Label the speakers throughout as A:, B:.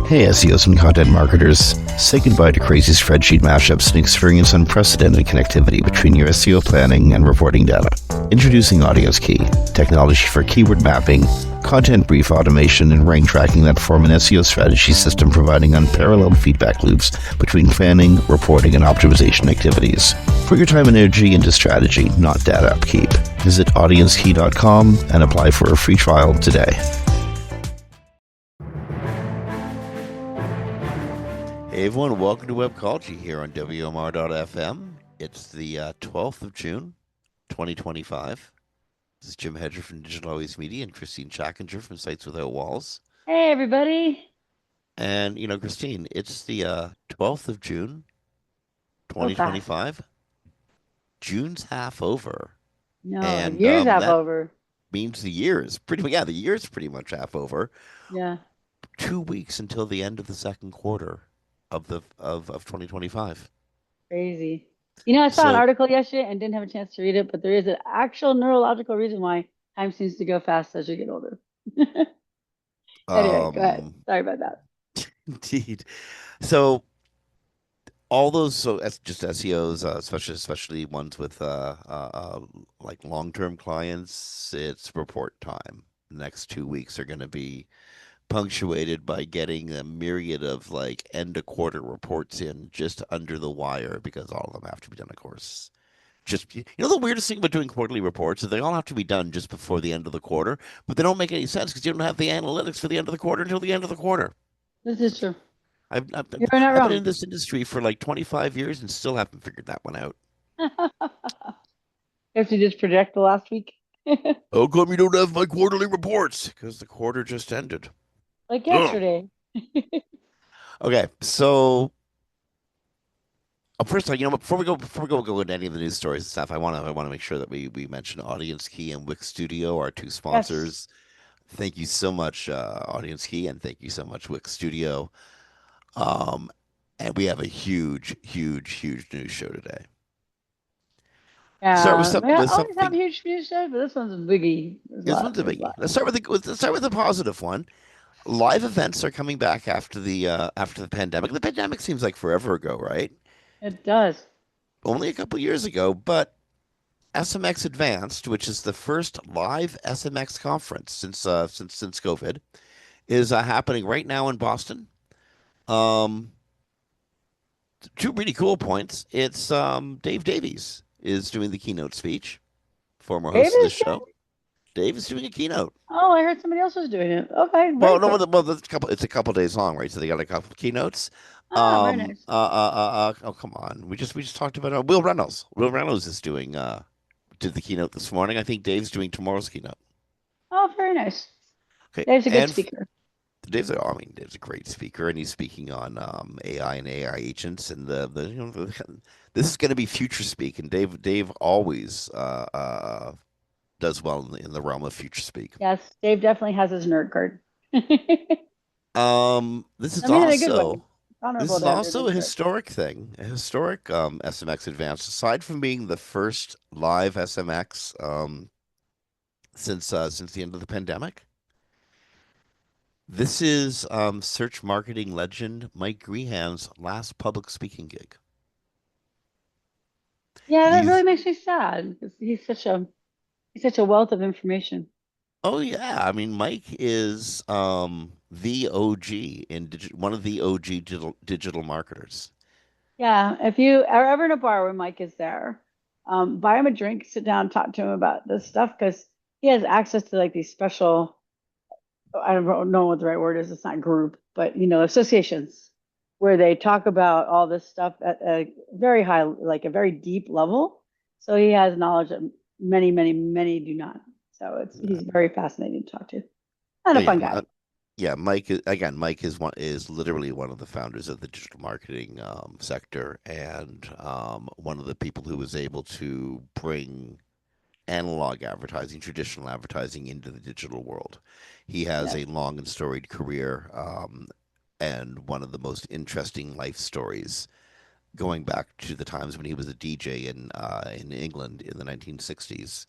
A: Hey SEOs and content marketers, say goodbye to crazy spreadsheet mashups and experience unprecedented connectivity between your SEO planning and reporting data. Introducing Audience Key, technology for keyword mapping, content brief automation, and rank tracking that form an SEO strategy system providing unparalleled feedback loops between planning, reporting, and optimization activities. Put your time and energy into strategy, not data upkeep. Visit audiencekey.com and apply for a free trial today. Hey everyone, welcome to Webcology here on WMR.fm. It's the 12th of June, 2025. This is Jim Hedger from Digital Always Media and Kristine Schachinger from Sites Without Walls.
B: Hey everybody.
A: And, Kristine, it's the 12th of June,
B: So fast.
A: 2025. June's half over.
B: No,
A: And
B: years half
A: that
B: over.
A: means the year's pretty much half over.
B: Yeah,
A: 2 weeks until the end of the second quarter of 2025.
B: crazy. You know, I saw an
A: So,
B: article yesterday and didn't have a chance to read it, but there is an actual neurological reason why time seems to go fast as you get older. Anyway, go ahead. Sorry about that.
A: indeed. So all those, just SEOs, especially ones with like long-term clients, it's report time. The next 2 weeks are going to be punctuated by getting a myriad of like end of quarter reports in just under the wire because all of them have to be done, of course. Just the weirdest thing about doing quarterly reports is they all have to be done just before the end of the quarter, but they don't make any sense because you don't have the analytics for the end of the quarter until the end of the quarter.
B: This is true.
A: I've I've been,
B: You're not
A: I've been
B: wrong.
A: in this industry for like 25 years and still haven't figured that one out.
B: If you just project the last week,
A: How come you don't have my quarterly reports? Because the quarter just ended.
B: like
A: Ugh.
B: yesterday.
A: Okay, so first, before we go into any of the news stories and stuff, I want to make sure that we mention Audience Key and Wix Studio, our two
B: Yes.
A: sponsors. Thank you so much, Audience Key, and thank you so much, Wix Studio. Um, and we have a huge news show today. Start with
B: Yeah,
A: some
B: we
A: with
B: always have
A: something.
B: huge news shows, but this one's a biggie. There's a
A: This
B: lot.
A: one's a
B: There's a
A: biggie.
B: lot.
A: Let's start with the positive one. Live events are coming back after the pandemic. The pandemic seems like forever ago, right?
B: It does.
A: Only a couple years ago, but SMX Advanced, which is the first live SMX conference since COVID, is happening right now in Boston. Um, Two really cool points. It's Dave Davies is doing the keynote speech, former
B: David
A: host of this
B: is doing.
A: show. Dave is doing a keynote.
B: Oh, I heard somebody else was doing it. Okay,
A: Well,
B: very
A: no,
B: cool.
A: it's a couple days long, right? So they got a couple of keynotes.
B: Ah, very nice.
A: Oh, come on. We just talked about Will Reynolds. Will Reynolds is doing did the keynote this morning. I think Dave's doing tomorrow's keynote.
B: Oh, very nice.
A: Okay,
B: Dave's a good
A: and
B: speaker.
A: Dave's a great speaker, and he's speaking on AI and AI agents, and this is going to be future speak, and Dave always does well in the realm of future speak.
B: Yes, Dave definitely has his nerd card. I
A: This is
B: mean, in a good way.
A: also
B: It's
A: this
B: honorable
A: is
B: to have your
A: also a
B: nerd card.
A: historic thing, a historic SMX Advanced. Aside from being the first live SMX since the end of the pandemic, this is search marketing legend Mike Grehan's last public speaking gig.
B: Yeah, that really
A: He's
B: makes me sad because he's such a wealth of information.
A: Oh yeah, I mean Mike is the OG one of the OG digital marketers.
B: Yeah, if you are ever in a bar where Mike is there, buy him a drink, sit down, talk to him about this stuff because he has access to like these special, I don't know what the right word is. It's not group, but associations where they talk about all this stuff at a very high, like a very deep level. So he has knowledge that many do not. So he's very fascinating to talk to and
A: Oh
B: a
A: yeah,
B: fun guy.
A: yeah. Mike is literally one of the founders of the digital marketing sector, and one of the people who was able to bring analog advertising, traditional advertising into the digital world. He has
B: Yes.
A: a long and storied career, and one of the most interesting life stories going back to the times when he was a DJ in England in the 1960s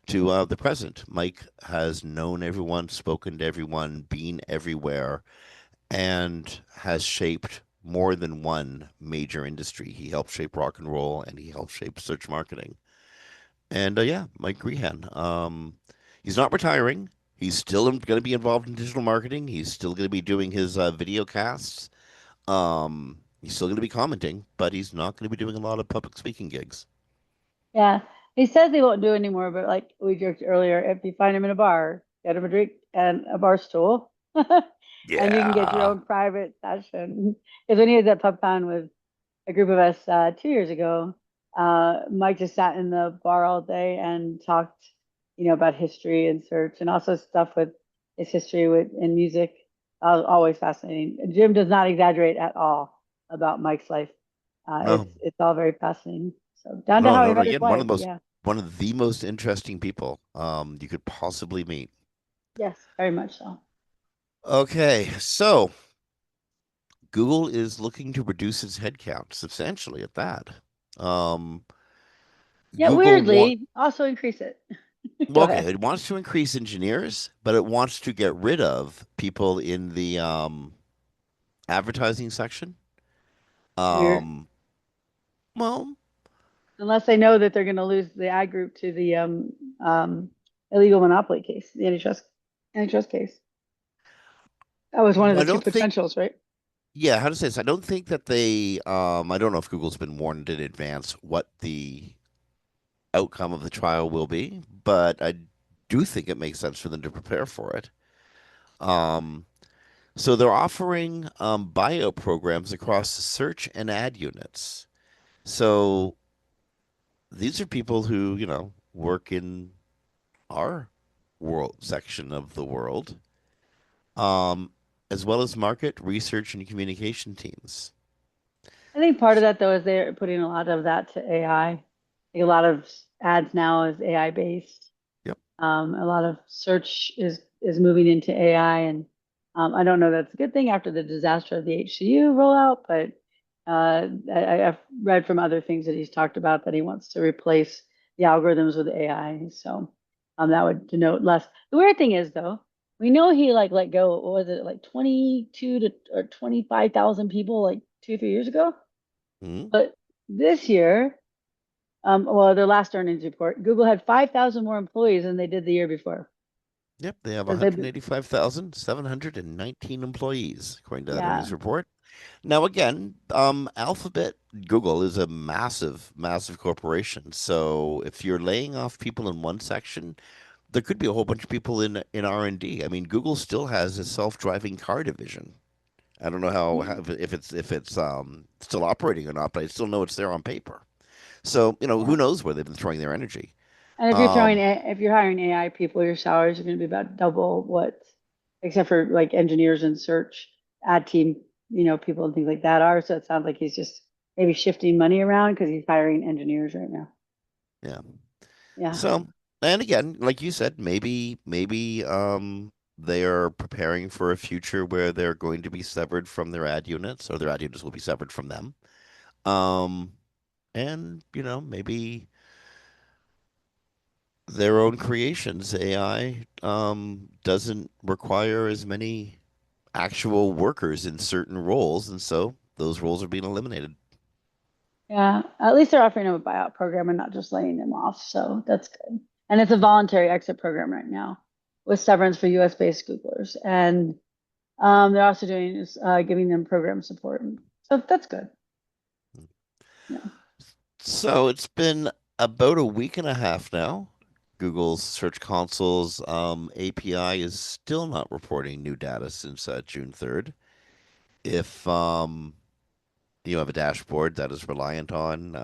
A: to the present. Mike has known everyone, spoken to everyone, been everywhere, and has shaped more than one major industry. He helped shape rock and roll, and he helped shape search marketing. And yeah, Mike Grehan. He's not retiring. He's still going to be involved in digital marketing. He's still going to be doing his video casts. He's still going to be commenting, but he's not going to be doing a lot of public speaking gigs.
B: Yeah. He says he won't do it anymore, but like we joked earlier, if you find him in a bar, get him a drink and a bar stool. And you can get your
A: Yeah.
B: own private session. Because when he was at PubCon with a group of us 2 years ago, Mike just sat in the bar all day and talked, about history and search and also stuff with his history with in music. Always fascinating. Jim does not exaggerate at all about Mike's life.
A: No.
B: It's all very fascinating. So down to
A: No,
B: how he
A: no, no.
B: met his
A: Again,
B: wife. Yeah.
A: one of the most interesting people you could possibly meet.
B: Yes, very much so.
A: Okay, so Google is looking to reduce its headcount substantially at that. Um,
B: Yet
A: Google want
B: weirdly, also increase it. Go
A: well, okay,
B: ahead.
A: it wants to increase engineers, but it wants to get rid of people in the advertising section.
B: Weird.
A: Um, well,
B: Unless they know that they're going to lose the ad group to the illegal monopoly case, the antitrust case. That was one of
A: I
B: the two
A: don't think.
B: potentials, right?
A: Yeah, how to say this? I don't think that they. I don't know if Google's been warned in advance what the outcome of the trial will be, but I do think it makes sense for them to prepare for it. Um, so they're offering buyout programs across the search and ad units. So these are people who, work in our world section of the world, um, as well as market research and communication teams.
B: I think part of that though is they're putting a lot of that to AI. Like a lot of ads now is AI based.
A: Yep.
B: A lot of search is moving into AI, and I don't know that's a good thing after the disaster of the HCU rollout, but I've read from other things that he's talked about that he wants to replace the algorithms with AI. So that would denote less. The weird thing is though, we know he like let go. What was it like 22 to or 25,000 people like 2 3 years ago?
A: Mhm.
B: But this year, well, their last earnings report, Google had 5,000 more employees than they did the year before.
A: Yep, they have
B: Because they,
A: 185,719 employees, according to that
B: yeah,
A: earnings report. Now, again, Alphabet, Google is a massive, massive corporation. So if you're laying off people in one section, there could be a whole bunch of people in R&D. I mean, Google still has a self-driving car division. I don't know if it's still operating or not, but I still know it's there on paper. So,
B: yeah.
A: who knows where they've been throwing their energy.
B: And
A: Um,
B: if you're hiring AI people, your salaries are going to be about double what, except for like engineers and search, ad team, people and things like that are. So it sounds like he's just maybe shifting money around because he's hiring engineers right now.
A: yeah.
B: Yeah.
A: So, and again, like you said, maybe they are preparing for a future where they're going to be severed from their ad units, or their ad units will be severed from them. Um, and maybe their own creations, AI, doesn't require as many actual workers in certain roles, and so those roles are being eliminated.
B: Yeah, at least they're offering them a buyout program and not just laying them off. So that's good. And it's a voluntary exit program right now with severance for US based Googlers. And they're also doing is giving them program support. So that's good. Yeah.
A: So it's been about a week and a half now. Google's Search Console's API is still not reporting new data since June 3rd. If you have a dashboard that is reliant on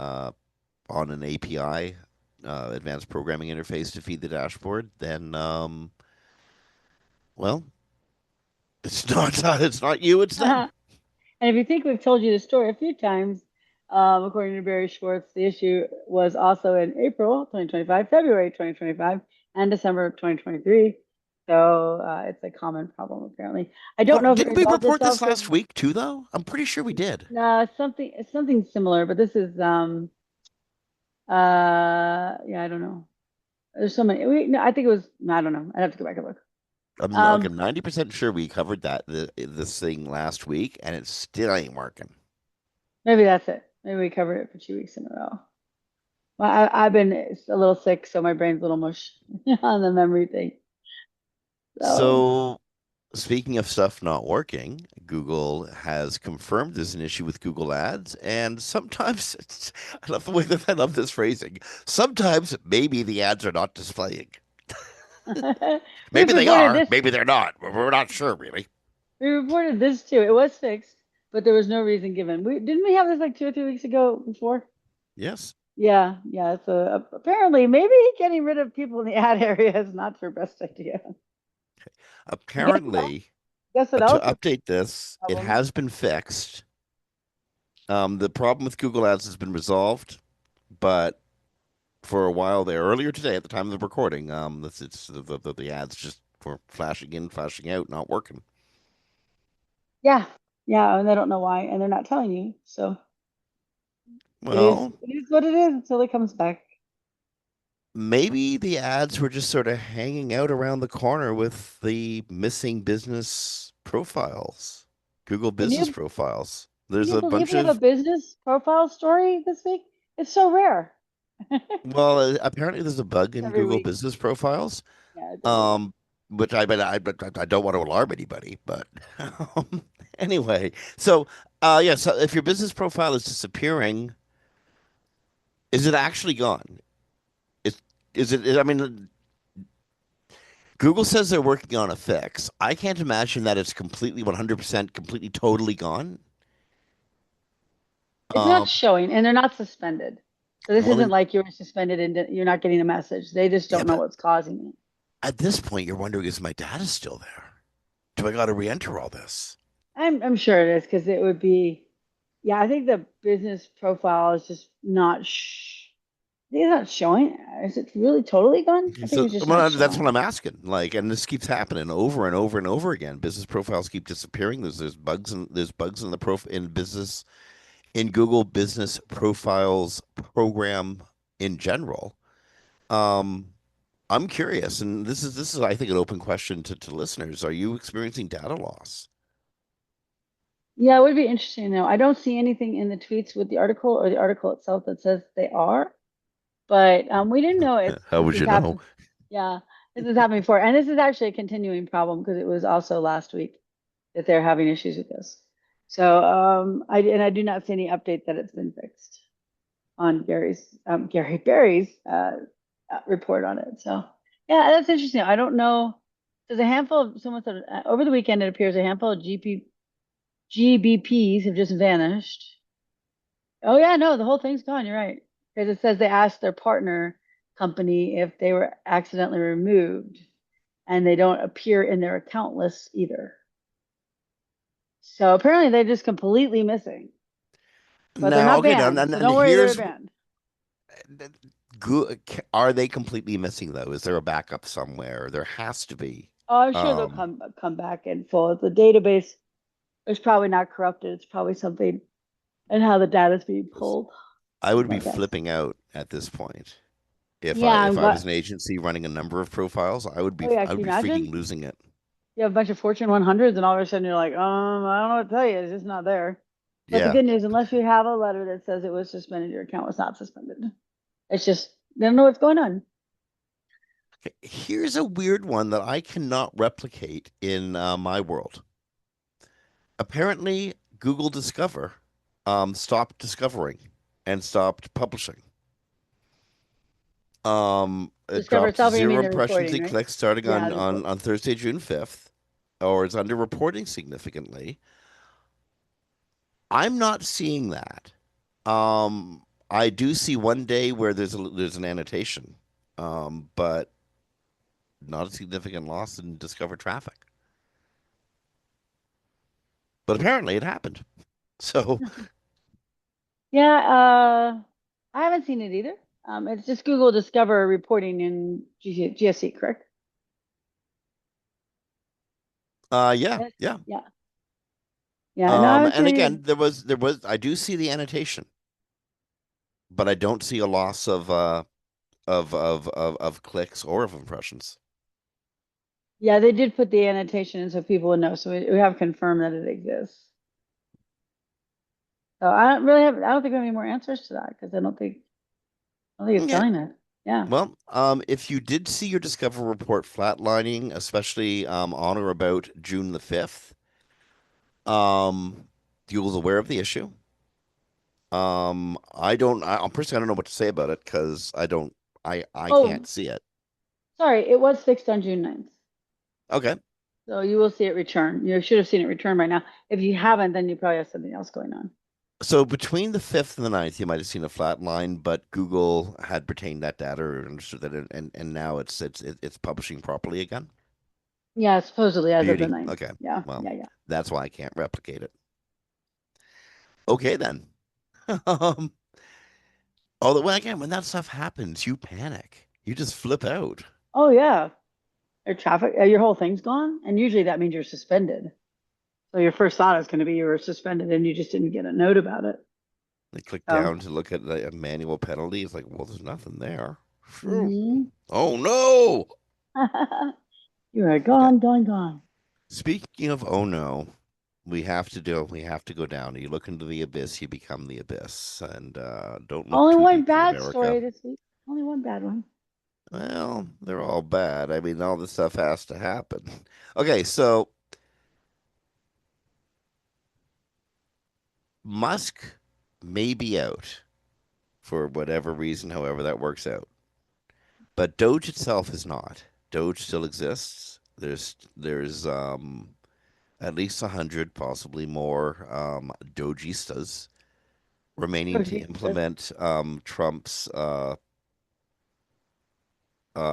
A: an API, advanced programming interface to feed the dashboard, then well, it's not it's not you, it's them.
B: And if you think we've told you the story a few times, according to Barry Schwartz, the issue was also in April 2025, February 2025, and December 2023. So it's a common problem apparently. I don't know
A: What,
B: if it
A: didn't we
B: resolved
A: report
B: itself
A: this
B: because
A: last week too, though? I'm pretty sure we did.
B: no, it's something similar, but this is yeah, I don't know. There's so many. No, I think it was. I don't know. I'd have to go back and look.
A: I'm like
B: Um,
A: 90% sure we covered this thing last week, and it still ain't working.
B: maybe that's it. Maybe we covered it for 2 weeks in a row. Well, I've been a little sick, so my brain's a little mush on the memory thing. So
A: So, speaking of stuff not working, Google has confirmed there's an issue with Google Ads, and sometimes I love the way that I love this phrasing. Sometimes maybe the ads are not displaying.
B: we've
A: Maybe they
B: reported
A: are,
B: this.
A: maybe they're not. We're not sure really.
B: We reported this too. It was fixed, but there was no reason given. We didn't we have this like 2 or 3 weeks ago before?
A: Yes.
B: Yeah, yeah. So apparently, maybe getting rid of people in the ad area is not your best idea. Guess what?
A: Apparently,
B: Guess what
A: to
B: else is
A: update this,
B: a
A: it
B: problem?
A: has been fixed. The problem with Google Ads has been resolved, but for a while there, earlier today, at the time of the recording, it's the ads just were flashing in, flashing out, not working.
B: Yeah, yeah, and they don't know why, and they're not telling you. So
A: Well,
B: it is what it is until it comes back.
A: maybe the ads were just sort of hanging out around the corner with the missing business profiles, Google
B: Can
A: business
B: you
A: profiles.
B: can
A: There's
B: you
A: a
B: believe
A: bunch
B: we have a
A: of,
B: business profile story this week? It's so rare.
A: well, apparently there's a bug in
B: Every
A: Google
B: week.
A: business profiles,
B: Yeah, it's every week.
A: um, which but I don't want to alarm anybody, but anyway, so yeah, so if your business profile is disappearing, is it actually gone? Is I mean, Google says they're working on a fix. I can't imagine that it's completely 100% completely totally gone.
B: It's not
A: Um,
B: showing, and they're not suspended. So this
A: well,
B: isn't
A: then,
B: like you're suspended and you're not getting a message. They just
A: yeah,
B: don't know
A: but
B: what's causing it.
A: at this point, you're wondering, is my data still there? Do I got to re-enter all this?
B: I'm sure it is because it would be. Yeah, I think the business profile is just not. I think it's not showing. Is it really totally gone? I think
A: So,
B: it's just not
A: well, that's what
B: showing.
A: I'm asking. Like, and this keeps happening over and over and over again. Business profiles keep disappearing. There's bugs in the in business in Google Business Profiles program in general. Um, I'm curious, and this is I think an open question to listeners. Are you experiencing data loss?
B: Yeah, it would be interesting though. I don't see anything in the tweets with the article or the article itself that says they are, but we didn't know
A: How
B: this
A: would
B: has
A: you know?
B: happened. Yeah, this has happened before, and this is actually a continuing problem because it was also last week that they're having issues with this. So I do not see any update that it's been fixed on Gary Berry's report on it. So yeah, that's interesting. I don't know. There's a handful of someone said over the weekend it appears a handful of GBPs have just vanished. Oh yeah, no, the whole thing's gone. You're right. Because it says they asked their partner company if they were accidentally removed, and they don't appear in their account lists either. So apparently they're just completely missing, but they're
A: Now,
B: not
A: okay, now
B: banned. So
A: and
B: don't worry, they're
A: here's
B: banned.
A: are they completely missing though? Is there a backup somewhere? There has to be.
B: Oh, I'm sure they'll
A: Um,
B: come back in full. The database is probably not corrupted. It's probably something and how the data is being pulled.
A: I would be
B: My guess.
A: flipping out at this point.
B: Yeah,
A: If
B: I'm
A: I was
B: glad.
A: an agency running a number of profiles,
B: Oh yeah,
A: I
B: can
A: would
B: you
A: be
B: imagine?
A: freaking losing it.
B: You have a bunch of Fortune 100s, and all of a sudden you're like, I don't know what to tell you. It's just not there. But the
A: Yeah.
B: good news, unless you have a letter that says it was suspended, your account was not suspended. It's just they don't know what's going on.
A: Here's a weird one that I cannot replicate in my world. Apparently, Google Discover stopped discovering and stopped publishing. It
B: Discover
A: dropped
B: itself, or you mean
A: zero
B: the
A: impressions
B: reporting,
A: and
B: right?
A: clicks starting
B: Yeah, the report.
A: on Thursday, June 5th, or it's underreporting significantly. I'm not seeing that. Um, I do see one day where there's an annotation, but not a significant loss in Discover traffic. But apparently it happened. So
B: Yeah, I haven't seen it either. It's just Google Discover reporting in GSC, correct?
A: yeah,
B: Yes.
A: yeah.
B: Yeah. Yeah. No, I haven't
A: And
B: seen
A: again,
B: any.
A: there was I do see the annotation, but I don't see a loss of clicks or of impressions.
B: Yeah, they did put the annotation in so people would know. So we have confirmed that it exists. So I don't think we have any more answers to that because I don't think it's
A: Okay.
B: telling it. Yeah.
A: Well, if you did see your Discover report flatlining, especially on or about June the 5th, Google's aware of the issue. I'm personally, I don't know what to say about it because I can't
B: Oh,
A: see it.
B: sorry, it was fixed on June 9th.
A: Okay.
B: So you will see it return. You should have seen it return by now. If you haven't, then you probably have something else going on.
A: So between the 5th and the 9th, you might have seen a flat line, but Google had retained that data or understood that, and now it's publishing properly again.
B: Yeah, supposedly as of the
A: Beauty.
B: 9th.
A: Okay.
B: Yeah,
A: Well,
B: yeah, yeah.
A: that's why I can't replicate it. Okay then. Um, although when that stuff happens, you panic. You just flip out.
B: Oh yeah. Your traffic, your whole thing's gone, and usually that means you're suspended. So your first thought is going to be you were suspended and you just didn't get a note about it.
A: I click
B: So,
A: down to look at a manual penalty. It's like, well, there's nothing there. Phew.
B: mhm.
A: Oh no.
B: You are
A: Okay.
B: gone, gone, gone.
A: Speaking of oh no, we have to go down. You look into the abyss, you become the abyss. And don't look
B: Only
A: too
B: one
A: deep in
B: bad
A: America.
B: story this week. Only one bad one.
A: Well, they're all bad. I mean, all this stuff has to happen. Okay, so Musk may be out for whatever reason, however that works out. But Doge itself is not. Doge still exists. There's at least 100, possibly more, Dogeistas remaining
B: Oh,
A: to
B: Jesus.
A: implement Trump's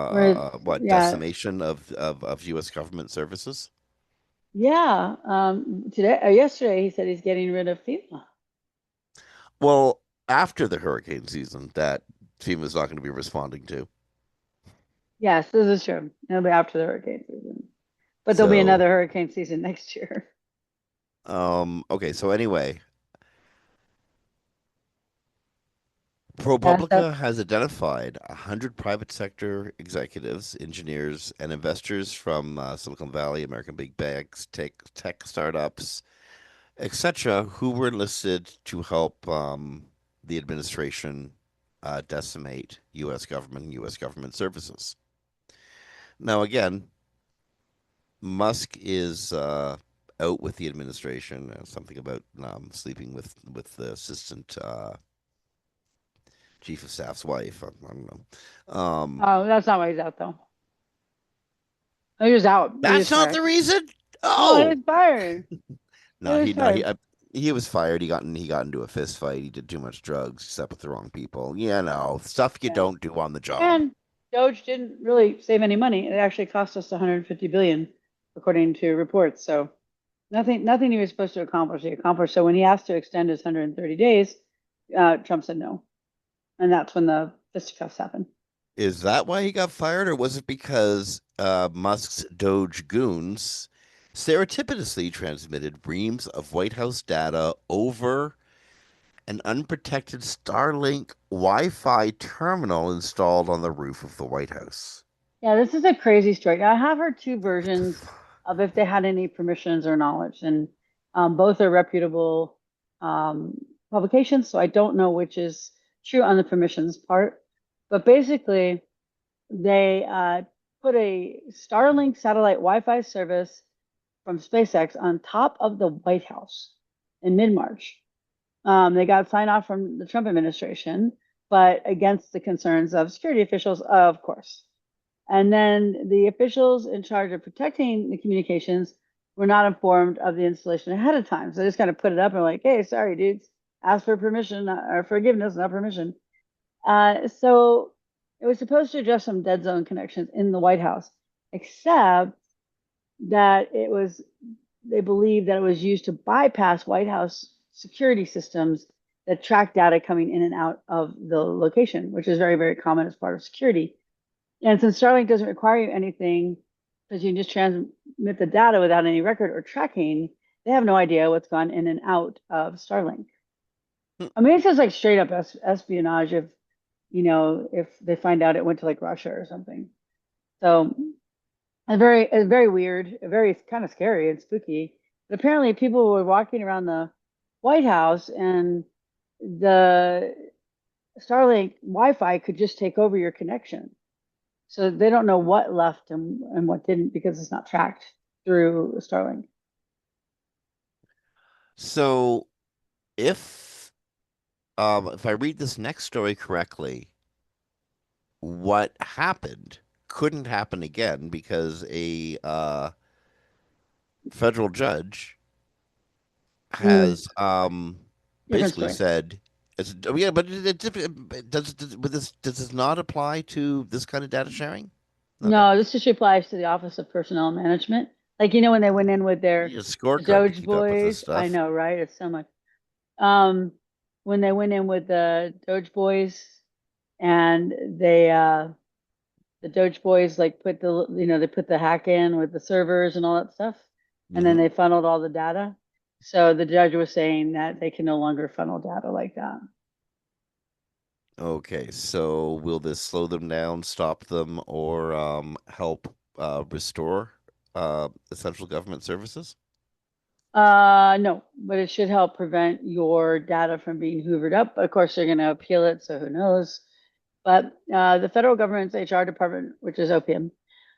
B: Whereas,
A: what
B: yeah,
A: decimation of U.S. government services.
B: yeah. Today or yesterday, he said he's getting rid of FEMA.
A: Well, after the hurricane season, that FEMA's not going to be responding to.
B: Yes, this is true. It'll be after the hurricane season, but there'll be
A: So,
B: another hurricane season next year.
A: okay. So anyway,
B: Yeah. So,
A: ProPublica has identified 100 private sector executives, engineers, and investors from Silicon Valley, American big banks, tech startups, etc., who were enlisted to help the administration decimate U.S. government and U.S. government services. Now, again, Musk is out with the administration. Something about sleeping with the assistant chief of staff's wife. I don't know.
B: oh, that's not why he's out though. Oh, he was out. He was
A: That's not
B: fired.
A: the reason.
B: No, he
A: Oh
B: was fired. He
A: no,
B: was fired.
A: he was fired. He got into a fist fight. He did too much drugs. He slept with the wrong people. You know, stuff you
B: Yeah.
A: don't do on the job.
B: And Doge didn't really save any money. It actually cost us 150 billion, according to reports. So nothing he was supposed to accomplish. He accomplished. So when he asked to extend his 130 days, Trump said no, and that's when the fisticuffs happened.
A: Is that why he got fired, or was it because Musk's Doge goons serendipitously transmitted reams of White House data over an unprotected Starlink Wi-Fi terminal installed on the roof of the White House?
B: Yeah, this is a crazy story. Now, I have heard two
A: What the
B: versions
A: f-
B: of if they had any permissions or knowledge, and both are reputable um, publications. So I don't know which is true on the permissions part. But basically, they put a Starlink satellite Wi-Fi service from SpaceX on top of the White House in mid-March. They got sign off from the Trump administration, but against the concerns of security officials, of course. And then the officials in charge of protecting the communications were not informed of the installation ahead of time. So they just kind of put it up and like, hey, sorry, dudes, ask for permission or forgiveness, not permission. So it was supposed to address some dead zone connections in the White House, except that they believed that it was used to bypass White House security systems that track data coming in and out of the location, which is very, very common as part of security. And since Starlink doesn't require you anything, because you can just transmit the data without any record or tracking, they have no idea what's gone in and out of Starlink. I mean, it's just like straight up espionage if they find out it went to like Russia or something. So very weird, very kind of scary and spooky. But apparently, people were walking around the White House, and the Starlink Wi-Fi could just take over your connection. So they don't know what left and what didn't because it's not tracked through Starlink.
A: So if if I read this next story correctly, what happened couldn't happen again because a federal judge
B: Mm,
A: has
B: different
A: basically
B: story.
A: said, oh, yeah, but does this not apply to this kind of data sharing? Okay.
B: No, this just applies to the Office of Personnel Management. Like, when they went in with
A: You
B: their
A: need a
B: the
A: scorecard to
B: Doge
A: keep up with this
B: boys, I
A: stuff.
B: know, right? It's so much. Um, when they went in with the Doge boys and the Doge boys like put they put the hack in with the servers and all that stuff, and then
A: Hmm.
B: they funneled all the data. So the judge was saying that they can no longer funnel data like that.
A: Okay, so will this slow them down, stop them, or help restore essential government services?
B: No, but it should help prevent your data from being hoovered up. Of course, they're going to appeal it, so who knows? But the federal government's HR department, which is OPM,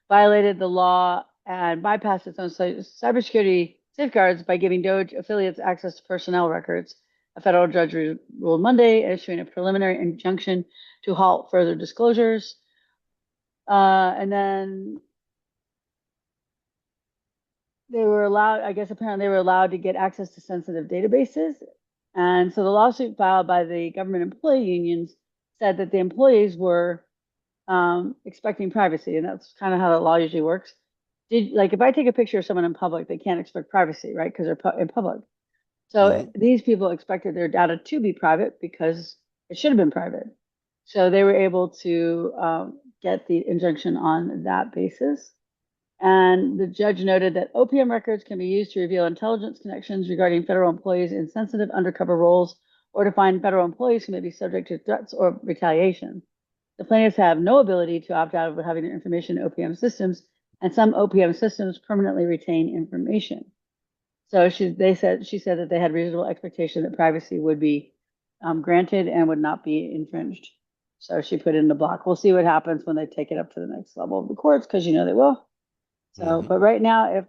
B: violated the law and bypassed its own cybersecurity safeguards by giving DOGE affiliates access to personnel records. A federal judge ruled Monday, issuing a preliminary injunction to halt further disclosures. And then they were allowed, I guess apparently they were allowed to get access to sensitive databases. And so the lawsuit filed by the government employee unions said that the employees were expecting privacy, and that's kind of how the law usually works. Like if I take a picture of someone in public, they can't expect privacy, right? Because they're in public. So
A: Hmm.
B: these people expected their data to be private because it should have been private. So they were able to get the injunction on that basis. And the judge noted that OPM records can be used to reveal intelligence connections regarding federal employees in sensitive undercover roles or to find federal employees who may be subject to threats or retaliation. The plaintiffs have no ability to opt out of having their information in OPM systems, and some OPM systems permanently retain information. So she said that they had reasonable expectation that privacy would be granted and would not be infringed. So she put in the block. We'll see what happens when they take it up to the next level of the courts because they will. So,
A: Hmm.
B: but right now, if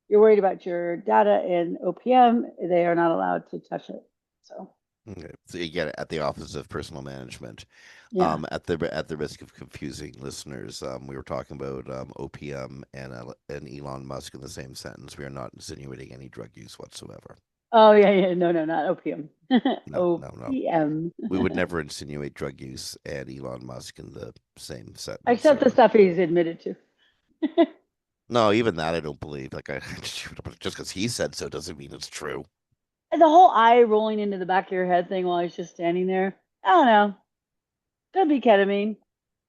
B: you're worried about your data in OPM, they are not allowed to touch it. So,
A: Okay. So you get it at the Office of Personal Management.
B: yeah.
A: At the risk of confusing listeners, we were talking about OPM and Elon Musk in the same sentence. We are not insinuating any drug use whatsoever.
B: Oh, yeah, yeah. No, no, not OPM.
A: No, no, no.
B: OPM.
A: We would never insinuate drug use and Elon Musk in the same sentence.
B: Except the
A: Or
B: stuff he's admitted to.
A: no, even that I don't believe. Like I just because he said so doesn't mean it's true.
B: And the whole eye rolling into the back of your head thing while he's just standing there. I don't know. Could be ketamine.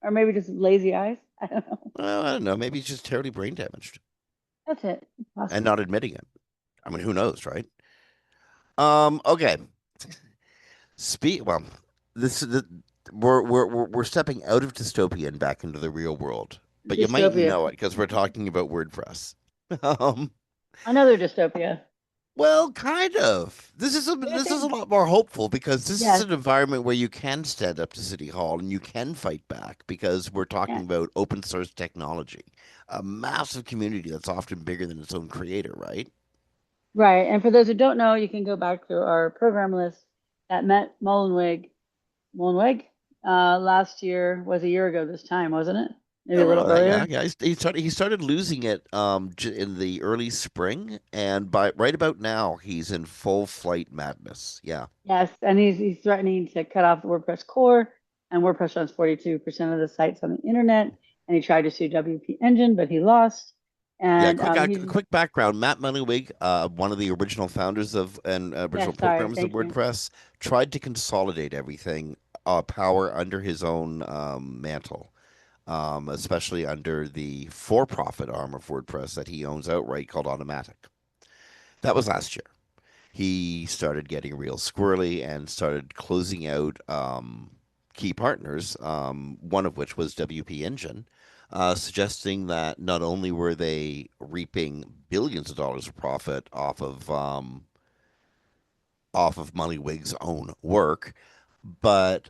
B: Or maybe just lazy eyes. I don't know.
A: Well, I don't know. Maybe he's just terribly brain damaged
B: That's it.
A: and
B: Possible.
A: not admitting it. I mean, who knows, right? Okay. Well, this the we're stepping out of dystopia and back into the real world, but you might
B: Dystopia.
A: know it because we're talking about WordPress. Um,
B: Another dystopia.
A: well, kind of.
B: Yeah, I
A: This is a
B: think.
A: lot more hopeful because this is
B: Yes.
A: an environment where you can stand up to City Hall and you can fight back because we're talking
B: Yeah.
A: about open source technology, a massive community that's often bigger than its own creator, right?
B: Right. And for those who don't know, you can go back through our program list that met Mullenwig last year was a year ago this time, wasn't it? Maybe a little
A: Around that, yeah,
B: earlier.
A: yeah. He started losing it in the early spring, and by right about now, he's in full flight madness. Yeah,
B: Yes, and he's threatening to cut off the WordPress core, and WordPress runs 42% of the sites on the internet. And he tried to sue WP Engine, but he lost.
A: yeah.
B: And he's
A: Quick background: Matt Mullenweg, one of the original founders of and original
B: yes, sorry,
A: programmers of
B: thank you.
A: WordPress, tried to consolidate everything, power under his own mantle. Especially under the for-profit arm of WordPress that he owns outright called Automattic. That was last year. He started getting real squirrely and started closing out key partners, one of which was WP Engine, suggesting that not only were they reaping billions of dollars of profit off of Mullywig's own work, but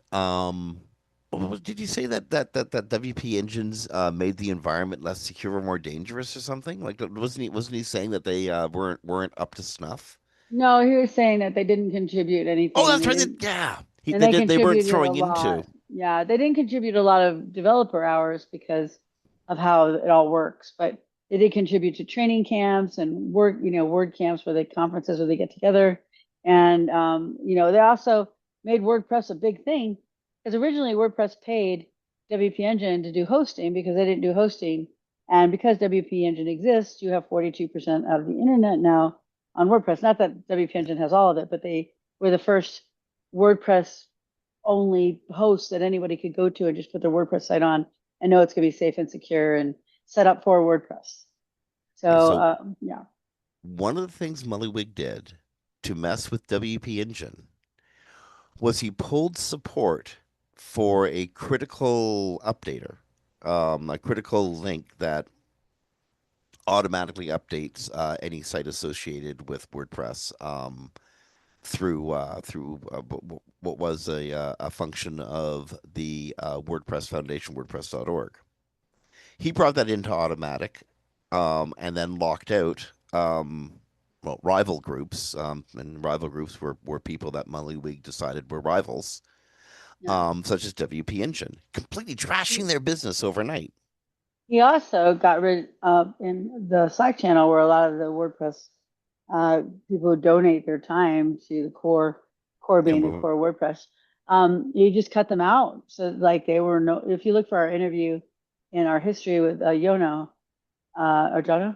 A: did you say that WP engines made the environment less secure or more dangerous or something? Like, wasn't he saying that they weren't up to snuff?
B: No, he was saying that they didn't contribute
A: Oh,
B: anything.
A: that's
B: They
A: right.
B: didn't,
A: Yeah,
B: and
A: they
B: they
A: did. They weren't
B: contributed a
A: throwing into.
B: lot. Yeah, they didn't contribute a lot of developer hours because of how it all works, but they did contribute to training camps and word camps where they conferences where they get together. And they also made WordPress a big thing because originally WordPress paid WP Engine to do hosting because they didn't do hosting. And because WP Engine exists, you have 42% out of the internet now on WordPress. Not that WP Engine has all of it, but they were the first WordPress only host that anybody could go to and just put their WordPress site on and know it's going to be safe and secure and set up for WordPress.
A: Yeah,
B: So,
A: so
B: yeah.
A: one of the things Mullywig did to mess with WP Engine was he pulled support for a critical updater, a critical link that automatically updates any site associated with WordPress through what was a function of the WordPress Foundation, WordPress.org. He brought that into Automattic, and then locked out rival groups, and rival groups were people that Mullywig decided were rivals,
B: Yeah.
A: such as WP Engine, completely trashing their business overnight.
B: He also got rid of in the Slack channel where a lot of the WordPress uh, people donate their time to the core
A: Yeah,
B: being the core WordPress. You just cut them out. So like they were no. If you look for our interview in our history with Yono or Jono,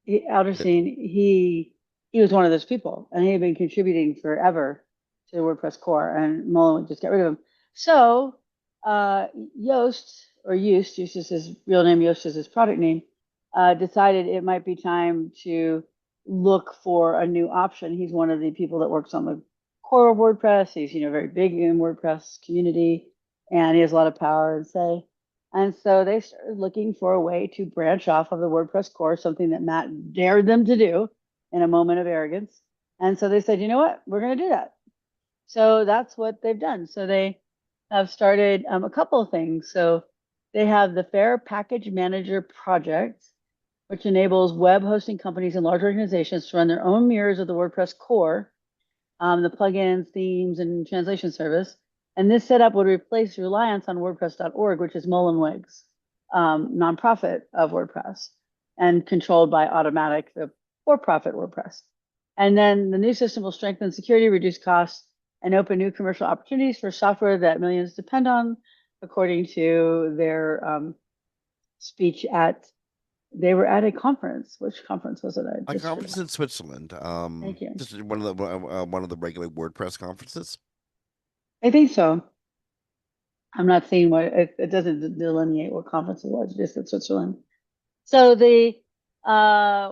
B: Alderstein, he was one of those people, and he had been contributing forever to the WordPress core, and Mullen just got rid of him. So Yoast or Yoast is his real name, Yoast is his product name, decided it might be time to look for a new option. He's one of the people that works on the core of WordPress. He's very big in WordPress community, and he has a lot of power and say. And so they started looking for a way to branch off of the WordPress core, something that Matt dared them to do in a moment of arrogance. And so they said, you know what, we're going to do that. So that's what they've done. So they have started a couple of things. So they have the Fair Package Manager project, which enables web hosting companies and large organizations to run their own mirrors of the WordPress core, the plugins, themes, and translation service. And this setup would replace reliance on WordPress.org, which is Mullenwig's nonprofit of WordPress and controlled by Automattic, the for-profit WordPress. And then the new system will strengthen security, reduce costs, and open new commercial opportunities for software that millions depend on, according to their speech they were at a conference. Which conference was it? I
A: a
B: just forgot.
A: conference in Switzerland,
B: Thank you.
A: just one of the regular WordPress conferences.
B: I think so. I'm not seeing what it doesn't delineate what conference it was, just in Switzerland. So the a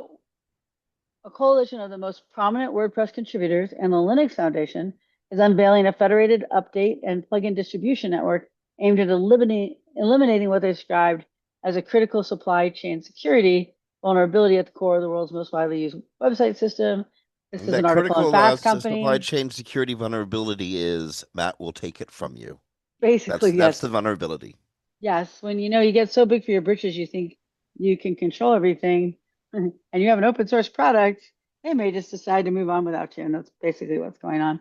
B: coalition of the most prominent WordPress contributors and the Linux Foundation is unveiling a federated update and plugin distribution network aimed at eliminating what they described as a critical supply chain security vulnerability at the core of the world's most widely used website system. This is an
A: That
B: article in
A: critical
B: Fast
A: supply
B: Company.
A: chain security vulnerability is Matt will take it from you.
B: Basically,
A: That's the
B: yes.
A: vulnerability.
B: Yes, when you get so big for your britches, you think you can control everything, and you have an open source product, they may just decide to move on without you, and that's basically what's going on.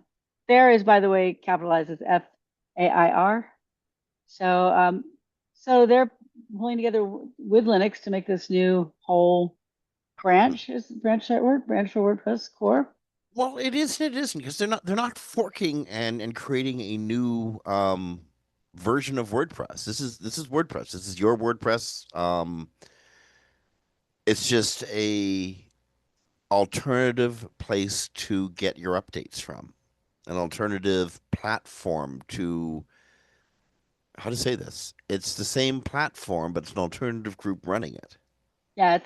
B: Fair is, by the way, capitalized as FAIR. So, so they're pulling together with Linux to make this new whole branch. Is branch that word? Branch for WordPress core?
A: Well, it is and it isn't because they're not forking and creating a new version of WordPress. This is WordPress. This is your WordPress. It's just a alternative place to get your updates from, an alternative platform to how to say this. It's the same platform, but it's an alternative group running it.
B: Yeah,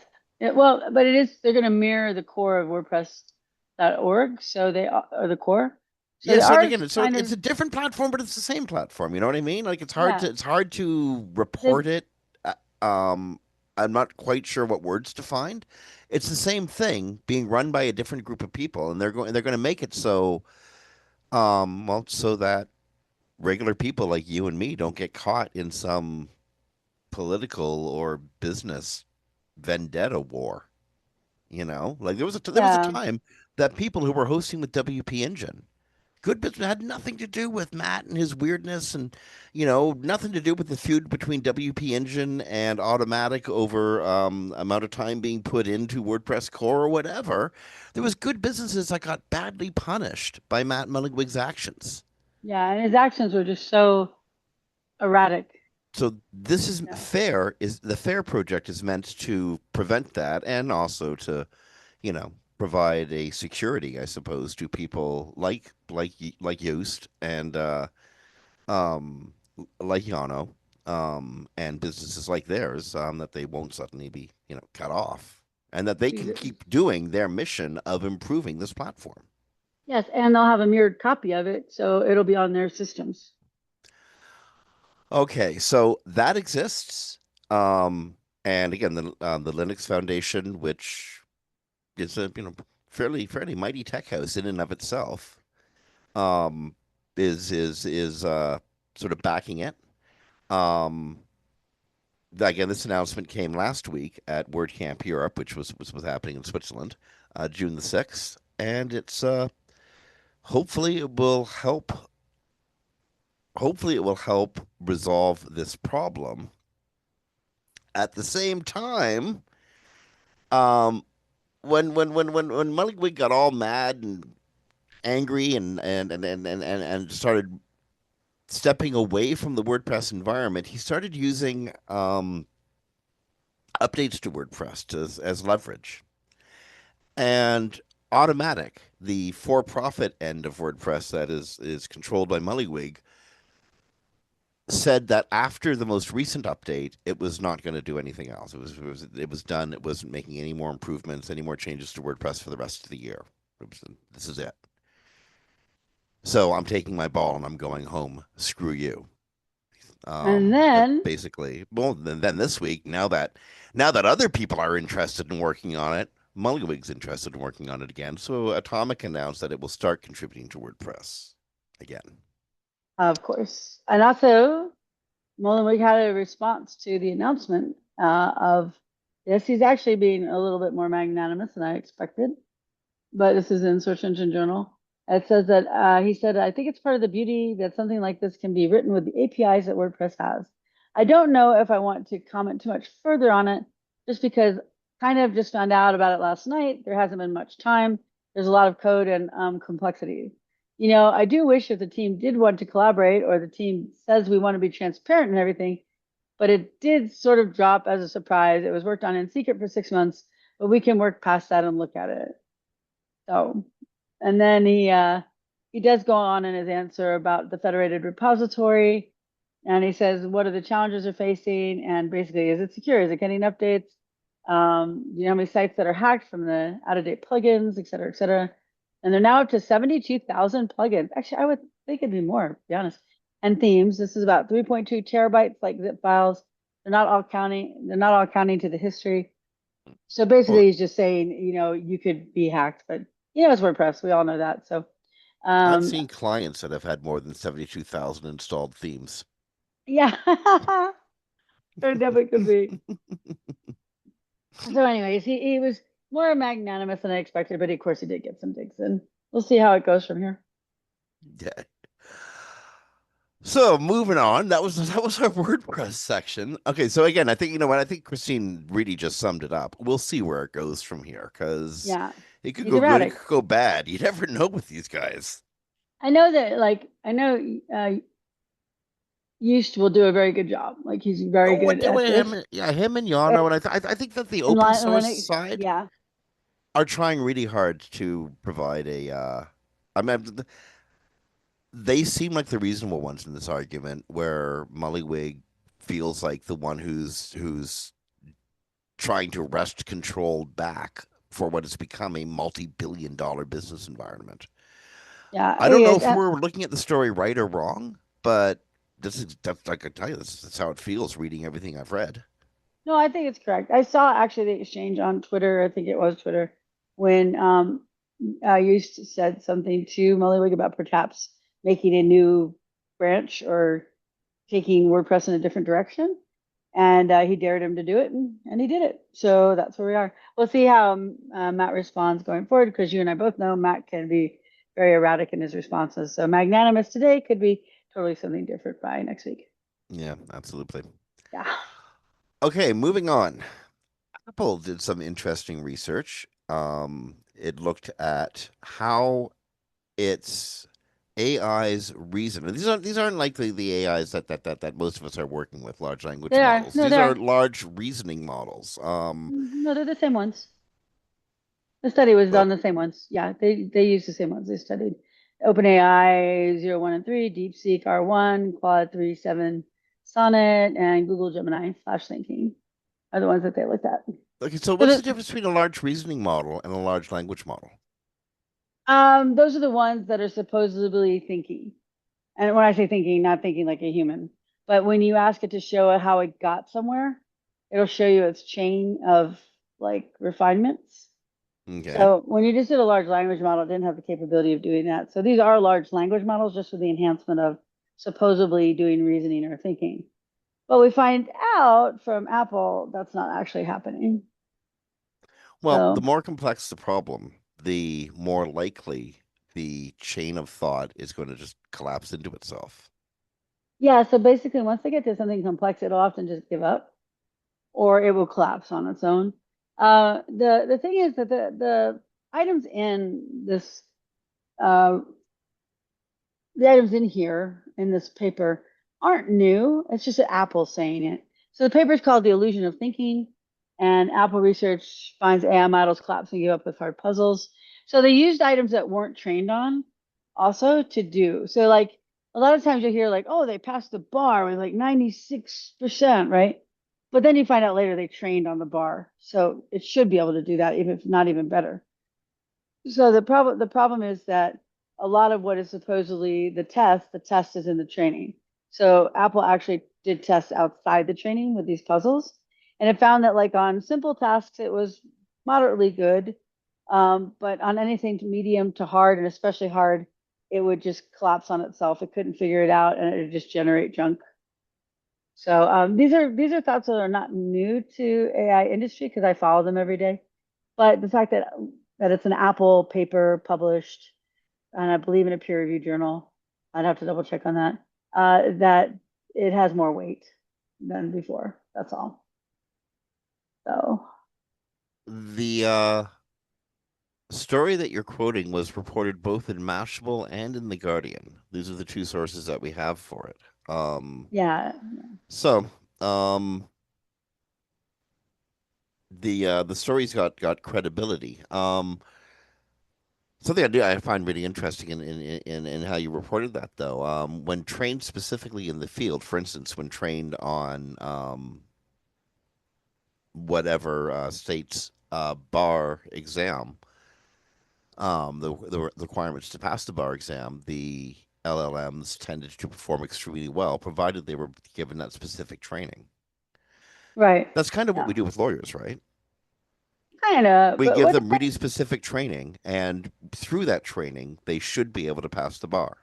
B: well, but it is, they're going to mirror the core of WordPress.org. So they are the core. So
A: Yeah,
B: they
A: so
B: are
A: again,
B: kind
A: it's
B: of,
A: a different platform, but it's the same platform. You know what I mean? Like
B: yeah,
A: it's hard to
B: the
A: report it. Um, I'm not quite sure what words to find. It's the same thing being run by a different group of people, and they're going to make it so well so that regular people like you and me don't get caught in some political or business vendetta war. Like there was a
B: Yeah.
A: time that people who were hosting with WP Engine, good business, had nothing to do with Matt and his weirdness, and nothing to do with the feud between WP Engine and Automattic over amount of time being put into WordPress core or whatever. There was good businesses that got badly punished by Matt Mullenwig's actions.
B: Yeah. And his actions were just so erratic.
A: So this is
B: Yeah.
A: fair. Is the fair project is meant to prevent that, and also to provide a security, I suppose, to people like Yoast and um, like Yano, and businesses like theirs, that they won't suddenly be cut off, and that they can keep doing their mission of improving this platform.
B: Yes, and they'll have a mirrored copy of it, so it'll be on their systems.
A: Okay, so that exists, and again, the Linux Foundation, which is a fairly mighty tech house in and of itself, um, is sort of backing it. Um, Again, this announcement came last week at WordCamp Europe, which was happening in Switzerland, June the 6th, and it's hopefully it will help. Hopefully, it will help resolve this problem. At the same time, um, when Mullenweg got all mad and angry and started stepping away from the WordPress environment, he started using updates to WordPress as leverage. And Automattic, the for-profit end of WordPress that is controlled by Mullenweg, said that after the most recent update, it was not going to do anything else. It was done. It wasn't making any more improvements, any more changes to WordPress for the rest of the year. This is it. So I'm taking my ball and I'm going home. Screw you.
B: And
A: That
B: then,
A: basically. Well, then this week, now that other people are interested in working on it, Mullenweg's interested in working on it again. So Atomic announced that it will start contributing to WordPress again.
B: of course, and also Mullenweg had a response to the announcement of yes, he's actually being a little bit more magnanimous than I expected. But this is in Search Engine Journal. It says that he said, I think it's part of the beauty that something like this can be written with the APIs that WordPress has. I don't know if I want to comment too much further on it, just because kind of just found out about it last night. There hasn't been much time. There's a lot of code and complexity. I do wish if the team did want to collaborate or the team says we want to be transparent and everything, but it did sort of drop as a surprise. It was worked on in secret for 6 months, but we can work past that and look at it. So, and then he does go on in his answer about the federated repository, and he says what are the challenges they're facing, and basically is it secure? Is it getting updates? You know how many sites that are hacked from the out-of-date plugins, et cetera, et cetera. And they're now up to 72,000 plugins. Actually, I would think it'd be more, to be honest. And themes. This is about 3.2 terabytes like zip files. They're not all counting to the history. So
A: Well,
B: basically, he's just saying, you could be hacked, but it's WordPress. We all know that. So,
A: I've
B: um,
A: seen clients that have had more than 72,000 installed themes.
B: yeah, there definitely could be. So, anyways, he was more magnanimous than I expected, but of course, he did get some digs in. We'll see how it goes from here.
A: Yeah. So moving on, that was our WordPress section. Okay, so again, I think you know what I think Kristine really just summed it up. We'll see where it goes from here because
B: Yeah,
A: it could
B: he's
A: go good, it
B: erratic.
A: could go bad. You never know with these guys.
B: I know that, like, I know Yeast will do a very good job. Like, he's very
A: Oh,
B: good at this.
A: him and
B: Uh,
A: Yano, and I think that the
B: And
A: open source
B: Linux,
A: side
B: yeah,
A: are trying really hard to provide a. I mean, they seem like the reasonable ones in this argument, where Mullywig feels like the one who's trying to wrest control back for what has become a multi-billion-dollar business environment.
B: yeah,
A: I don't
B: he
A: know
B: is.
A: if we're looking at the story right or wrong, but that's I can tell you, that's how it feels reading everything I've read.
B: No, I think it's correct. I saw actually the exchange on Twitter. I think it was Twitter when you said something to Mullenwig about perhaps making a new branch or taking WordPress in a different direction. And he dared him to do it, and he did it. So that's where we are. We'll see how Matt responds going forward, because you and I both know Matt can be very erratic in his responses. So magnanimous today could be totally something different by next week.
A: Yeah, absolutely.
B: Yeah.
A: Okay, moving on. Apple did some interesting research. It looked at how its AI's reason. These aren't like the AIs that most of us are working with, large language
B: They are.
A: models.
B: No,
A: These
B: they
A: are
B: are.
A: large reasoning models.
B: No, they're the same ones. The study was
A: But
B: on the same ones. Yeah, they use the same ones. They studied OpenAI 0, 1, and 3, DeepSeek R1, Claude 3, 7, Sonnet, and Google Gemini Flash Thinking are the ones that they looked at.
A: okay, so
B: So
A: what's the difference between a large reasoning model and a large language model?
B: those are the ones that are supposedly thinking. And when I say thinking, not thinking like a human, but when you ask it to show it how it got somewhere, it'll show you its chain of like refinements.
A: Okay.
B: So when you just did a large language model, it didn't have the capability of doing that. So these are large language models just for the enhancement of supposedly doing reasoning or thinking. But we find out from Apple that's not actually happening.
A: Well, the
B: So
A: more complex the problem, the more likely the chain of thought is going to just collapse into itself.
B: yeah, so basically once they get to something complex, it'll often just give up or it will collapse on its own. The thing is that the items in this uh, the items in here in this paper aren't new. It's just that Apple's saying it. So the paper is called The Illusion of Thinking, and Apple Research finds AI models collapse and give up with hard puzzles. So they used items that weren't trained on also to do. So like a lot of times you hear like, oh, they passed the bar with like 96%, right? But then you find out later they trained on the bar. So it should be able to do that, even if not even better. So the problem is that a lot of what is supposedly the test is in the training. So Apple actually did tests outside the training with these puzzles, and it found that like on simple tasks it was moderately good, but on anything to medium to hard and especially hard, it would just collapse on itself. It couldn't figure it out, and it would just generate junk. So these are thoughts that are not new to AI industry because I follow them every day. But the fact that it's an Apple paper published, and I believe in a peer-reviewed journal, I'd have to double check on that. That it has more weight than before. That's all. So
A: The story that you're quoting was reported both in Mashable and in The Guardian. These are the two sources that we have for it.
B: yeah,
A: So, um, the story's got credibility. Something I find really interesting in how you reported that though, when trained specifically in the field, for instance, when trained on whatever state's bar exam, the requirements to pass the bar exam, the LLMs tended to perform extremely well, provided they were given that specific training.
B: right.
A: That's kind of what
B: Yeah,
A: we do with lawyers, right?
B: kind of.
A: We
B: But
A: give
B: what
A: them really specific training, and through that training, they should be able to pass the bar,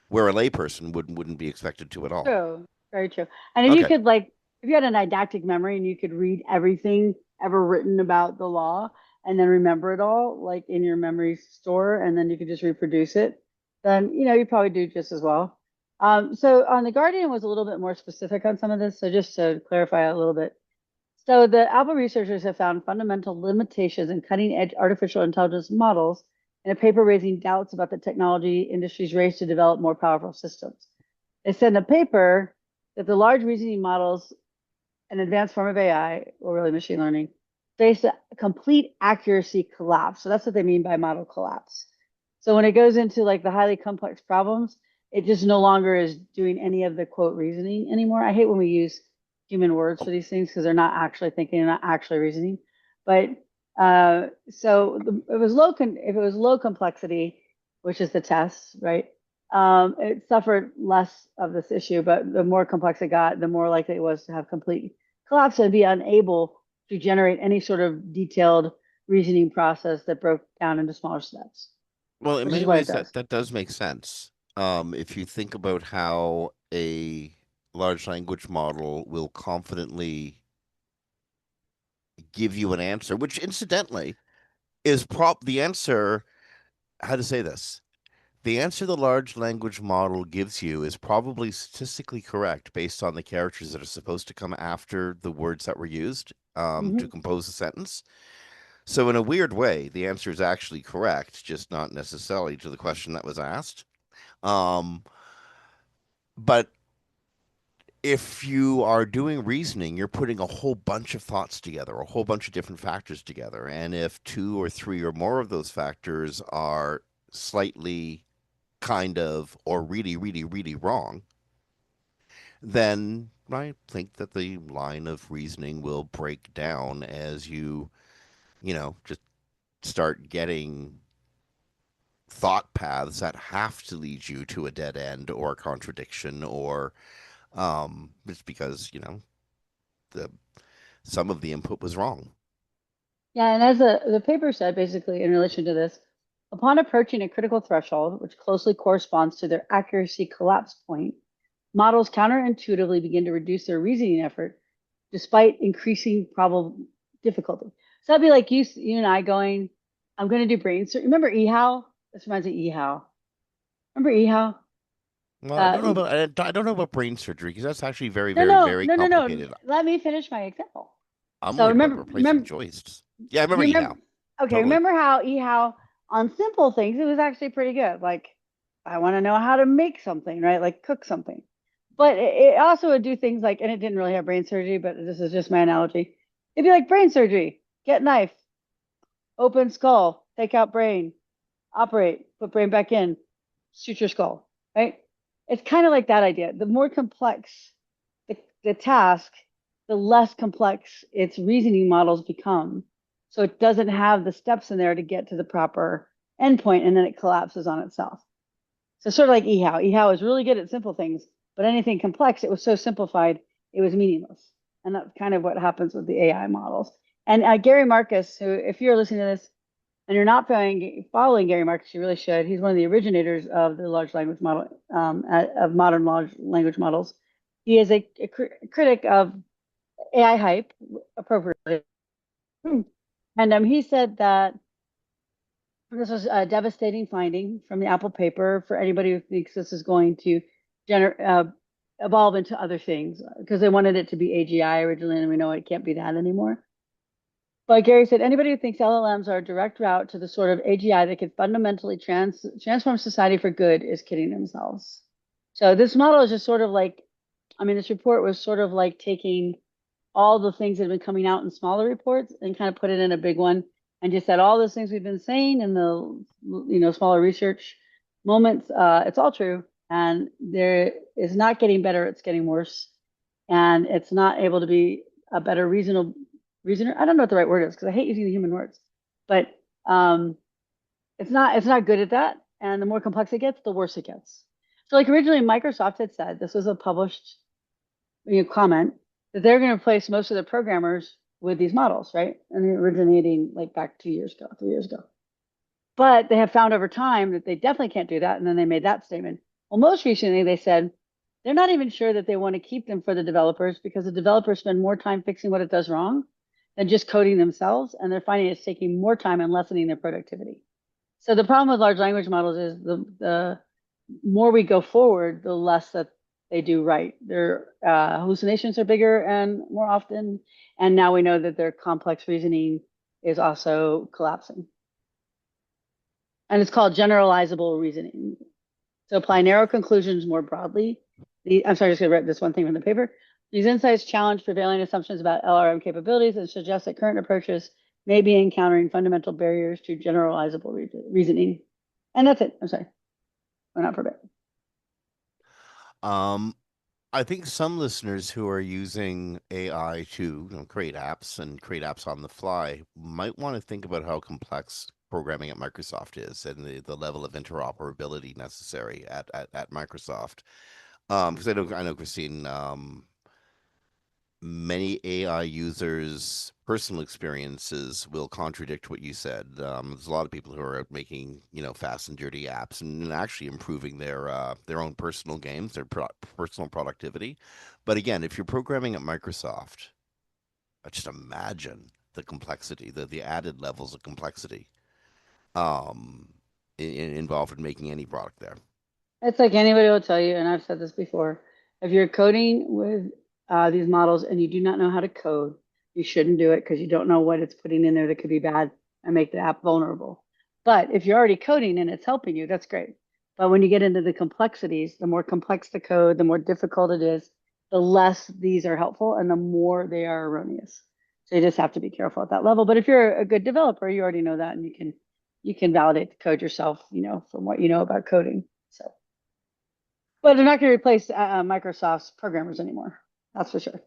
A: where a layperson wouldn't be expected to at all.
B: true, very true. And if you
A: Okay.
B: could like, if you had a didactic memory and you could read everything ever written about the law and then remember it all, like in your memory store, and then you could just reproduce it, then you probably do just as well. So on the Guardian was a little bit more specific on some of this. So just to clarify a little bit, so the Apple researchers have found fundamental limitations in cutting-edge artificial intelligence models in a paper raising doubts about the technology industry's race to develop more powerful systems. They said in the paper that the large reasoning models, an advanced form of AI, or really machine learning, face a complete accuracy collapse. So that's what they mean by model collapse. So when it goes into like the highly complex problems, it just no longer is doing any of the quote reasoning anymore. I hate when we use human words for these things because they're not actually thinking, they're not actually reasoning. But it was if it was low complexity, which is the test, right? It suffered less of this issue, but the more complex it got, the more likely it was to have complete collapse and be unable to generate any sort of detailed reasoning process that broke down into smaller steps,
A: Well, in
B: which is
A: many
B: what it
A: ways,
B: does.
A: that does make sense. If you think about how a large language model will confidently give you an answer, which incidentally is prop the answer. How to say this? The answer the large language model gives you is probably statistically correct based on the characters that are supposed to come after the words that were used to
B: Mm-hmm.
A: compose a sentence. So, in a weird way, the answer is actually correct, just not necessarily to the question that was asked. Um, but if you are doing reasoning, you're putting a whole bunch of thoughts together, a whole bunch of different factors together. And if two or three or more of those factors are slightly kind of or really, really, really wrong, then I think that the line of reasoning will break down as just start getting thought paths that have to lead you to a dead end or a contradiction or it's because, the some of the input was wrong.
B: Yeah, and as the paper said, basically in relation to this, upon approaching a critical threshold, which closely corresponds to their accuracy collapse point, models counterintuitively begin to reduce their reasoning effort despite increasing problem difficulty. So that'd be like you and I going, I'm going to do brain surgery. Remember EHOW? This reminds me of EHOW. Remember EHOW?
A: Well,
B: Uh,
A: I don't know about brain surgery because that's actually very,
B: no,
A: very,
B: no,
A: very
B: no, no, no.
A: complicated.
B: Let me finish my example.
A: I'm
B: So
A: worried about
B: remember,
A: replacing
B: remember,
A: joists. Yeah, I
B: do
A: remember
B: you
A: EHOW.
B: remember? Okay,
A: Totally.
B: remember how on simple things it was actually pretty good. Like I want to know how to make something, right? Like cook something. But it also would do things like, and it didn't really have brain surgery, but this is just my analogy. It'd be like brain surgery: get knife, open skull, take out brain, operate, put brain back in, shoot your skull, right? It's kind of like that idea. The more complex the task, the less complex its reasoning models become. So it doesn't have the steps in there to get to the proper endpoint, and then it collapses on itself. So sort of like eHow. eHow is really good at simple things, but anything complex, it was so simplified, it was meaningless. And that's kind of what happens with the AI models. And Gary Marcus, who, if you're listening to this and you're not following Gary Marcus, you really should. He's one of the originators of the large language model, of modern large language models. He is a critic of AI hype, appropriately. And he said that this was a devastating finding from the Apple paper for anybody who thinks this is going to evolve into other things, because they wanted it to be AGI originally, and we know it can't be that anymore. But Gary said anybody who thinks LLMs are a direct route to the sort of AGI that could fundamentally transform society for good is kidding themselves. So this model is just sort of like, I mean, this report was sort of like taking all the things that have been coming out in smaller reports and kind of put it in a big one and just said all those things we've been saying in the smaller research moments, it's all true, and there is not getting better, it's getting worse, and it's not able to be a better reasoner. I don't know what the right word is because I hate using the human words, but um, it's not good at that, and the more complex it gets, the worse it gets. So like originally Microsoft had said, this was a published comment, that they're going to replace most of the programmers with these models, right? And originating like back 2 years ago, 3 years ago. But they have found over time that they definitely can't do that. And then they made that statement. Well, most recently they said they're not even sure that they want to keep them for the developers, because the developers spend more time fixing what it does wrong than just coding themselves. And they're finding it's taking more time and lessening their productivity. So the problem with large language models is the more we go forward, the less that they do right. Their hallucinations are bigger and more often, and now we know that their complex reasoning is also collapsing. And it's called generalizable reasoning. So apply narrow conclusions more broadly. I'm sorry, I just going to read this one thing from the paper. These insights challenge prevailing assumptions about LRM capabilities and suggest that current approaches may be encountering fundamental barriers to generalizable reasoning. And that's it. I'm sorry. We're not forbidden.
A: Um, I think some listeners who are using AI to create apps and create apps on the fly might want to think about how complex programming at Microsoft is and the level of interoperability necessary at Microsoft. Because I know Kristine, many AI users' personal experiences will contradict what you said. There's a lot of people who are out making, fast and dirty apps and actually improving their own personal games, their personal productivity. But again, if you're programming at Microsoft, just imagine the complexity, the added levels of complexity um, involved in making any product there.
B: It's like anybody will tell you, and I've said this before, if you're coding with these models and you do not know how to code, you shouldn't do it because you don't know what it's putting in there that could be bad and make the app vulnerable. But if you're already coding and it's helping you, that's great. But when you get into the complexities, the more complex the code, the more difficult it is, the less these are helpful and the more they are erroneous. So you just have to be careful at that level. But if you're a good developer, you already know that and you can validate the code yourself, from what you know about coding. So but they're not going to replace Microsoft's programmers anymore. That's for sure.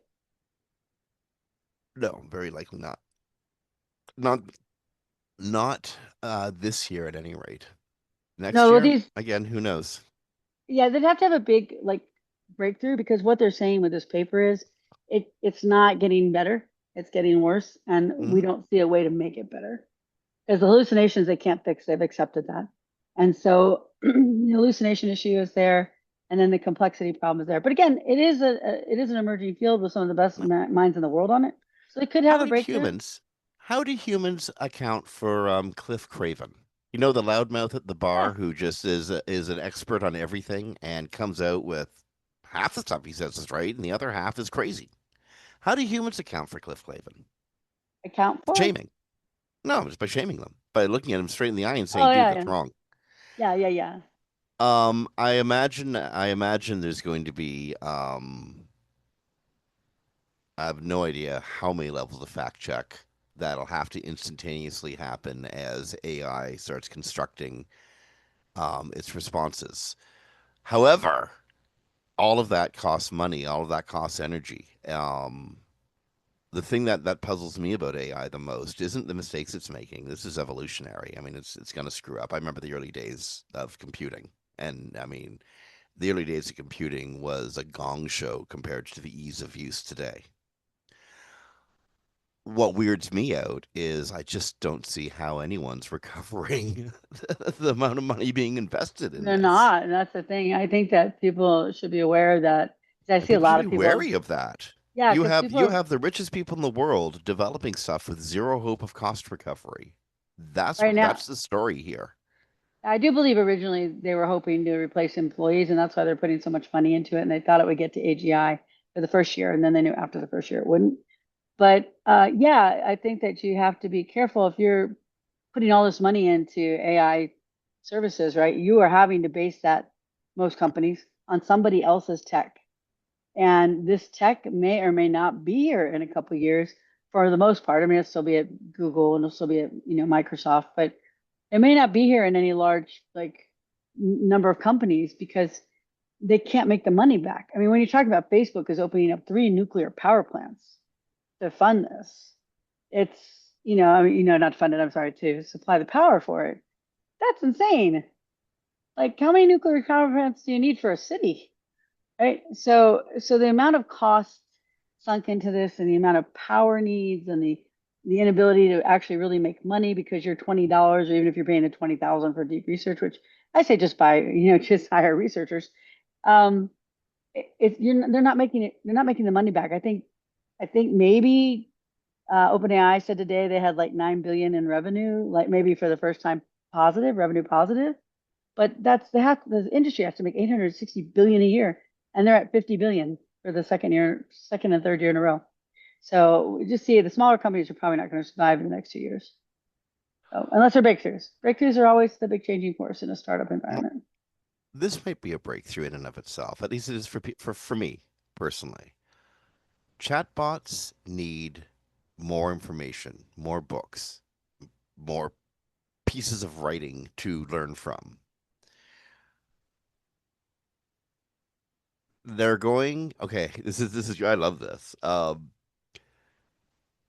A: No, very likely not. Not not this year at any rate. Next
B: No, well,
A: year,
B: these,
A: again, who knows?
B: yeah, they'd have to have a big like breakthrough because what they're saying with this paper is it's not getting better, it's getting worse, and we
A: Hmm.
B: don't see a way to make it better because the hallucinations they can't fix. They've accepted that, and so the hallucination issue is there, and then the complexity problem is there. But again, it is an emerging field with some of the best minds in the world on it, so they could have
A: How
B: a
A: did
B: breakthrough.
A: humans? How do humans account for Cliff Craven? You know, the loudmouth at the bar
B: Yeah,
A: who just is an expert on everything and comes out with half the stuff he says is right and the other half is crazy. How do humans account for Cliff Craven?
B: account for.
A: Shaming. No, just by shaming them, by looking at them straight in the eye and
B: Oh
A: saying, "Dude,
B: yeah,
A: that's
B: yeah.
A: wrong."
B: Yeah.
A: I imagine there's going to be I have no idea how many levels of fact check that'll have to instantaneously happen as AI starts constructing its responses. However, all of that costs money, all of that costs energy. The thing that puzzles me about AI the most isn't the mistakes it's making. This is evolutionary. I mean, it's going to screw up. I remember the early days of computing, and I mean, the early days of computing was a gong show compared to the ease of use today. What weirds me out is I just don't see how anyone's recovering the amount of money being invested in
B: They're
A: this.
B: not, and that's the thing. I think that people should be aware of that. 'Cause I
A: And
B: see a
A: people should
B: lot
A: be
B: of people.
A: wary of that.
B: Yeah,
A: You
B: because
A: have
B: people
A: you
B: are
A: have the richest people in the world developing stuff with zero hope of cost recovery. That's
B: right now.
A: that's the story here.
B: I do believe originally they were hoping to replace employees, and that's why they're putting so much money into it. And they thought it would get to AGI for the first year, and then they knew after the first year it wouldn't. But yeah, I think that you have to be careful if you're putting all this money into AI services, right? You are having to base that, most companies, on somebody else's tech. And this tech may or may not be here in a couple of years for the most part. I mean, it'll still be at Google and it'll still be at, Microsoft, but it may not be here in any large like number of companies because they can't make the money back. I mean, when you talk about Facebook is opening up 3 nuclear power plants to fund this, it's, I mean, not fund it, I'm sorry, to supply the power for it. That's insane. Like, how many nuclear power plants do you need for a city? Right. So the amount of cost sunk into this and the amount of power needs and the inability to actually really make money because you're $20 or even if you're paying a 20,000 for deep research, which I say just buy, just hire researchers. Um, they're not making it, they're not making the money back. I think maybe OpenAI said today they had like 9 billion in revenue, like maybe for the first time revenue positive. But the industry has to make 860 billion a year, and they're at 50 billion for the second and third year in a row. So we just see the smaller companies are probably not going to survive in the next 2 years. So unless they're breakthroughs. Breakthroughs are always the big changing force in a startup
A: Well,
B: environment.
A: this might be a breakthrough in and of itself. At least it is for me personally. Chatbots need more information, more books, more pieces of writing to learn from. They're going, okay, this is I love this.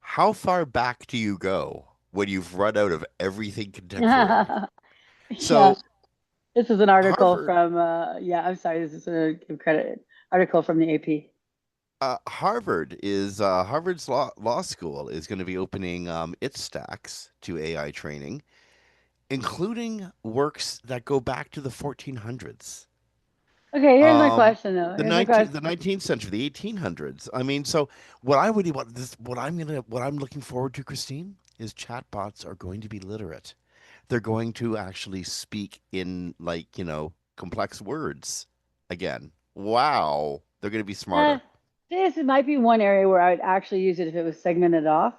A: How far back do you go when you've run out of everything contemporary?
B: Yeah.
A: So
B: This is an article
A: Harvard,
B: from yeah, I'm sorry, this is a give credit article from the AP.
A: Harvard's law school is going to be opening its stacks to AI training, including works that go back to the 1400s.
B: Okay, here's my question though.
A: The
B: Here's my question.
A: 19th century, the 1800s. I mean, so what I'm looking forward to, Christine, is chatbots are going to be literate. They're going to actually speak in like, complex words again. Wow. They're going to be
B: Uh,
A: smarter.
B: this might be one area where I would actually use it if it was segmented off,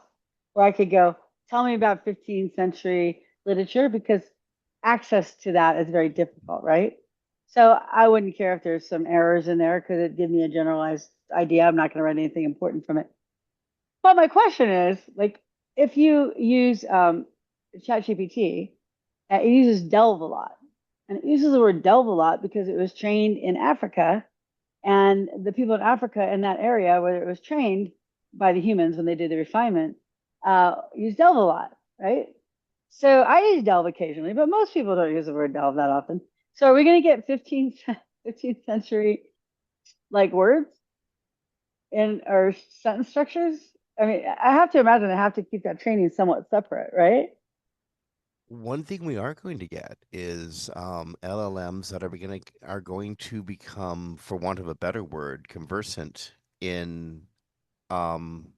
B: where I could go, tell me about 15th century literature, because access to that is very difficult, right? So I wouldn't care if there's some errors in there because it gives me a generalized idea. I'm not going to write anything important from it. But my question is, like, if you use ChatGPT, it uses delve a lot. And it uses the word delve a lot because it was trained in Africa, and the people in Africa in that area where it was trained by the humans when they did the refinement use delve a lot, right? So I use delve occasionally, but most people don't use the word delve that often. So are we going to get 15th century like words in our sentence structures? I mean, I have to imagine they have to keep that training somewhat separate, right?
A: One thing we are going to get is LLMs that are going to become, for want of a better word, conversant in um,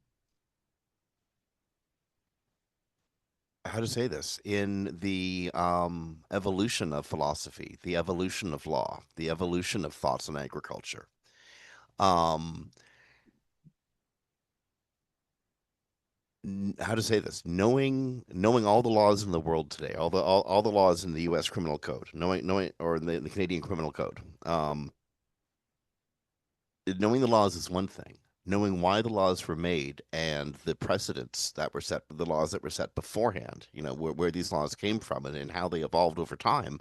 A: how to say this, in the evolution of philosophy, the evolution of law, the evolution of thoughts in agriculture. Um, how to say this, knowing all the laws in the world today, all the laws in the U.S. criminal code, knowing or the Canadian criminal code. Knowing the laws is one thing. Knowing why the laws were made and the precedents that were set, the laws that were set beforehand, where these laws came from and how they evolved over time,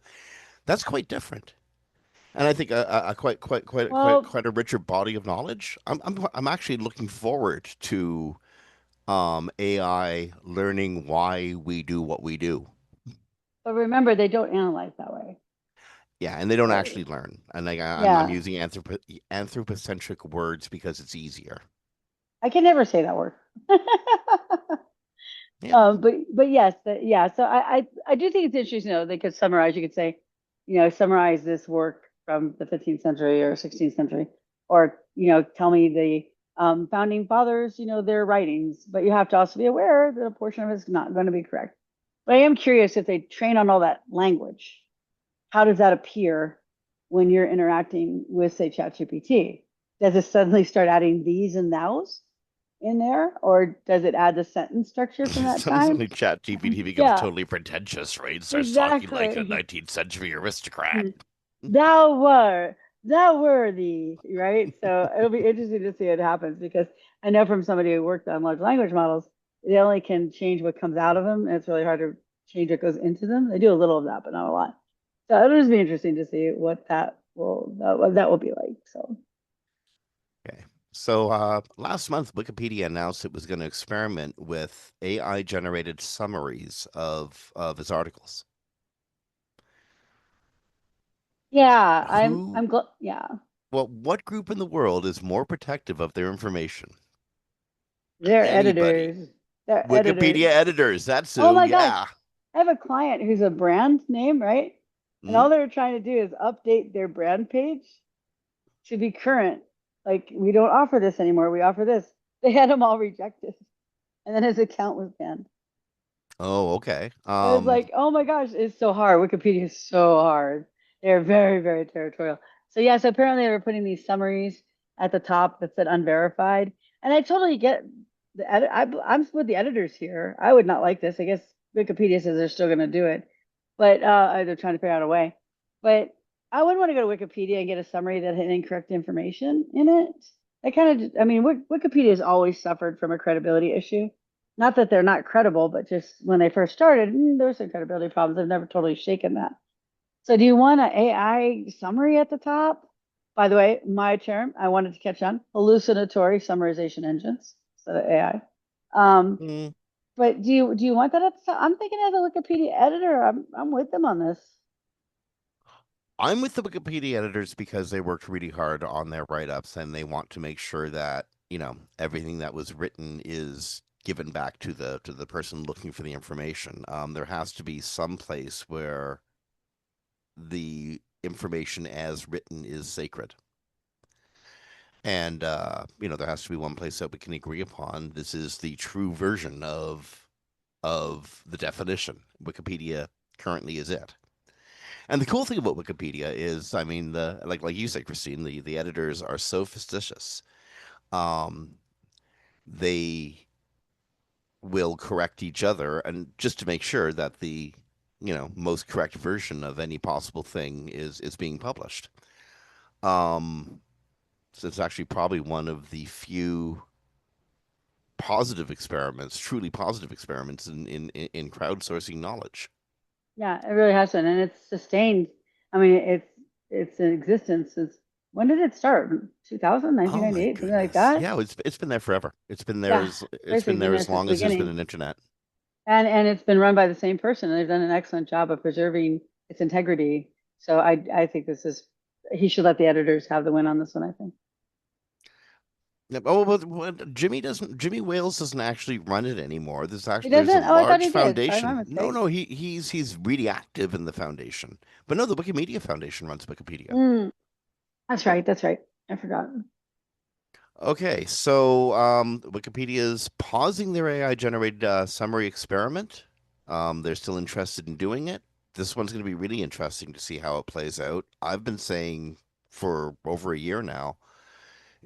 A: that's quite different. And I think a
B: Well,
A: quite a richer body of knowledge. I'm actually looking forward to AI learning why we do what we do.
B: but remember, they don't analyze that way.
A: Yeah, and they don't
B: So,
A: actually learn. And like I'm
B: yeah,
A: using anthropocentric words because it's easier.
B: I can never say that word.
A: Yeah.
B: But yes, yeah. So I do think it's interesting. They could summarize. You could say, summarize this work from the 15th century or 16th century, or tell me the founding fathers, their writings. But you have to also be aware that a portion of it's not going to be correct. But I am curious if they train on all that language, how does that appear when you're interacting with, say, ChatGPT? Does it suddenly start adding these and thous in there, or does it add the sentence structure from that time?
A: Suddenly Chat GPT becomes
B: Yeah,
A: totally pretentious, right? Starts talking like a
B: exactly.
A: 19th century aristocrat.
B: Thou were, thou worthy, right? So it'll be interesting to see what happens, because I know from somebody who worked on large language models, they only can change what comes out of them, and it's really hard to change what goes into them. They do a little of that, but not a lot. So it'll just be interesting to see what that will be like. So
A: Okay. So last month, Wikipedia announced it was going to experiment with AI generated summaries of its articles.
B: yeah,
A: Who,
B: I'm glad. Yeah,
A: well, what group in the world is more protective of their information?
B: they're
A: Anybody.
B: editors. They're
A: Wikipedia
B: editors.
A: editors. That's
B: Oh
A: who.
B: my gosh.
A: Yeah.
B: I have a client who's a brand name, right? And
A: Hmm?
B: all they're trying to do is update their brand page to be current. Like, we don't offer this anymore. We offer this. They had them all rejected. And then his account was banned.
A: Oh, okay.
B: It was like, oh my gosh, it's so hard. Wikipedia is so hard. They're very, very territorial. So yeah, so apparently they were putting these summaries at the top that said unverified. And I totally get the edit. I'm with the editors here. I would not like this. I guess Wikipedia says they're still going to do it, but they're trying to figure out a way. But I wouldn't want to go to Wikipedia and get a summary that had incorrect information in it. I kind of, I mean, Wikipedia has always suffered from a credibility issue. Not that they're not credible, but just when they first started, there were some credibility problems. They've never totally shaken that. So, do you want an AI summary at the top? By the way, my term I wanted to catch on, hallucinatory summarization engines instead of AI. Um,
A: hmm.
B: but do you want that at the top? I'm thinking as a Wikipedia editor, I'm with them on this.
A: I'm with the Wikipedia editors because they worked really hard on their write-ups and they want to make sure that everything that was written is given back to the person looking for the information. There has to be some place where the information as written is sacred. And there has to be one place that we can agree upon. This is the true version of the definition. Wikipedia currently is it. And the cool thing about Wikipedia is, I mean, the like you said, Kristine, the editors are so fastidious. Um, they will correct each other, and just to make sure that the most correct version of any possible thing is being published. Um, so it's actually probably one of the few positive experiments, truly positive experiments in crowdsourcing knowledge.
B: Yeah, it really has been, and it's sustained. I mean, it's in existence since when did it start? 2000,
A: Oh my
B: 1998, something like
A: goodness!
B: that.
A: Yeah, it's been there forever.
B: Yeah,
A: It's
B: basically
A: been
B: been
A: there
B: there
A: as
B: since
A: long
B: the
A: as there's been
B: beginning,
A: an internet.
B: and it's been run by the same person, and they've done an excellent job of preserving its integrity. So I think this is he should let the editors have the win on this one, I think.
A: Yeah, oh, but Jimmy Wales doesn't actually run it anymore.
B: He
A: There's a
B: doesn't? Oh, I thought
A: large
B: he did. Sorry, my
A: foundation. No,
B: mistake.
A: no, he's really active in the foundation. But no, the Wikimedia Foundation runs Wikipedia.
B: Mm, that's right. That's right. I forgot.
A: Okay, so Wikipedia is pausing their AI generated summary experiment. They're still interested in doing it. This one's going to be really interesting to see how it plays out. I've been saying for over a year now,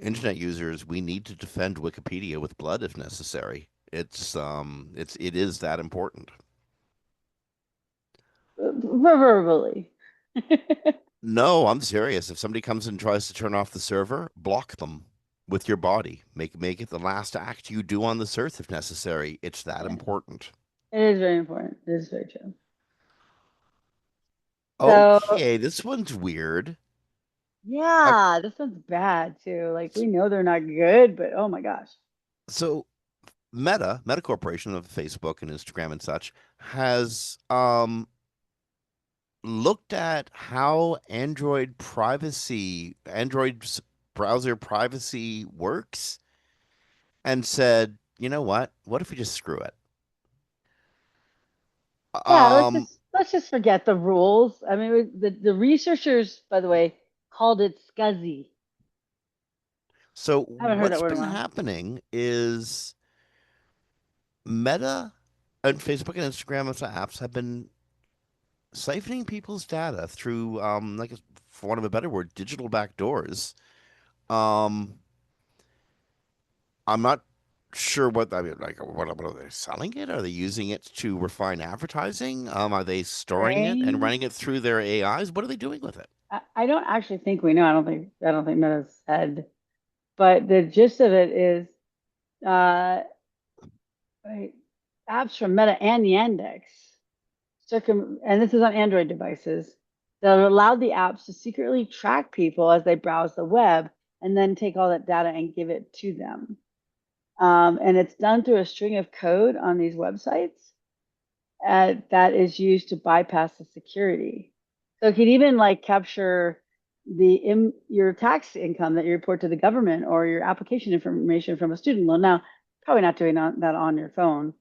A: internet users, we need to defend Wikipedia with blood if necessary. It is that important.
B: Verbally.
A: No, I'm serious. If somebody comes and tries to turn off the server, block them with your body. Make it the last act you do on this earth if necessary. It's that
B: Yeah,
A: important.
B: it is very important. It is very true. So
A: Okay, this one's weird. Uh,
B: yeah, this one's bad too. Like we know they're not good, but oh my gosh.
A: so Meta Corporation of Facebook and Instagram and such, has looked at how Android's browser privacy works and said, you know what? What if we just screw it?
B: Yeah,
A: Um,
B: let's just forget the rules. I mean, the researchers, by the way, called it scuzzy.
A: so
B: I haven't heard that
A: what's
B: word in a
A: been
B: while.
A: happening is Meta and Facebook and Instagram and apps have been siphoning people's data through, for want of a better word, digital backdoors. Um, I'm not sure what I mean. Like, what are they selling it? Are they using it to refine advertising? Are they storing it and
B: Train.
A: running it through their AIs? What are they doing with it?
B: I don't actually think we know. I don't think Meta's said, but the gist of it is right, apps from Meta and Yandex and this is on Android devices that allow the apps to secretly track people as they browse the web and then take all that data and give it to them. And it's done through a string of code on these websites that is used to bypass the security. So it can even like capture your tax income that you report to the government or your application information from a student loan. Now, probably not doing that on your phone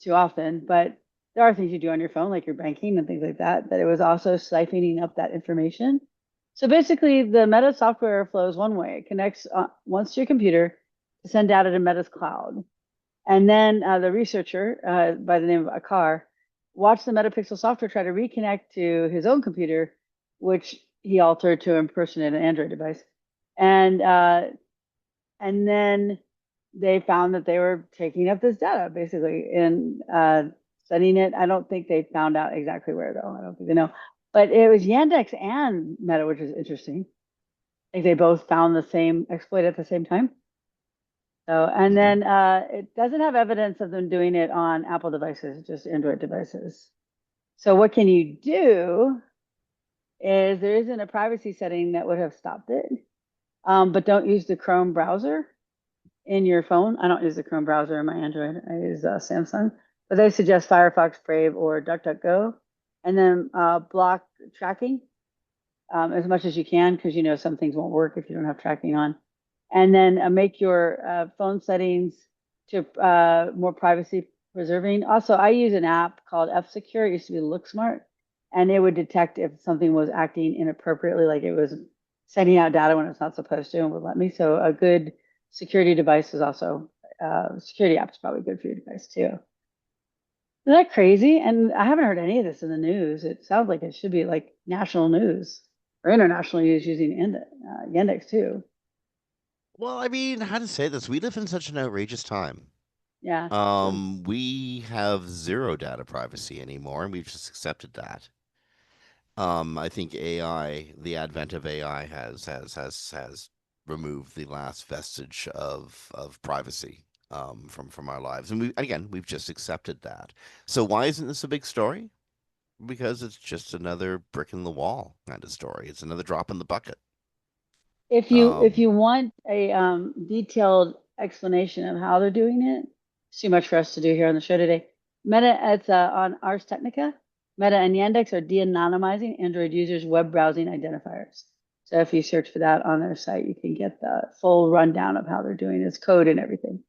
B: too often, but there are things you do on your phone, like your banking and things like that, that it was also siphoning up that information. So basically, the Meta software flows one way. It connects once to your computer to send data to Meta's cloud. And then the researcher, by the name of Akar, watched the Metapixel software try to reconnect to his own computer, which he altered to impersonate an Android device. And and then they found that they were taking up this data basically and studying it. I don't think they found out exactly where though. I don't think they know. But it was Yandex and Meta, which is interesting. I think they both found the same exploit at the same time. So, and
A: Hmm.
B: then it doesn't have evidence of them doing it on Apple devices, just Android devices. So, what can you do is there isn't a privacy setting that would have stopped it, but don't use the Chrome browser in your phone. I don't use the Chrome browser in my Android. I use Samsung, but they suggest Firefox, Brave, or DuckDuckGo, and then block tracking as much as you can because you know some things won't work if you don't have tracking on. and then make your phone settings to more privacy preserving. Also, I use an app called F-Secure. It used to be LookSmart, and it would detect if something was acting inappropriately, like it was sending out data when it's not supposed to, and would let me. So a good security device is also security app is probably good for your device too. Isn't that crazy? And I haven't heard any of this in the news. It sounds like it should be like national news or international news using Yandex too.
A: Well, I mean, how to say this? We live in such an outrageous time.
B: Yeah, true.
A: We have zero data privacy anymore, and we've just accepted that. I think AI, the advent of AI, has removed the last vestige of privacy from our lives, and we've just accepted that. So why isn't this a big story? Because it's just another brick in the wall kind of story. It's another drop in the bucket.
B: If
A: Um,
B: you want a detailed explanation of how they're doing it, it's too much for us to do here on the show today. Meta, it's on Ars Technica. Meta and Yandex are de-anonymizing Android users' web browsing identifiers. So if you search for that on their site, you can get the full rundown of how they're doing this code and everything.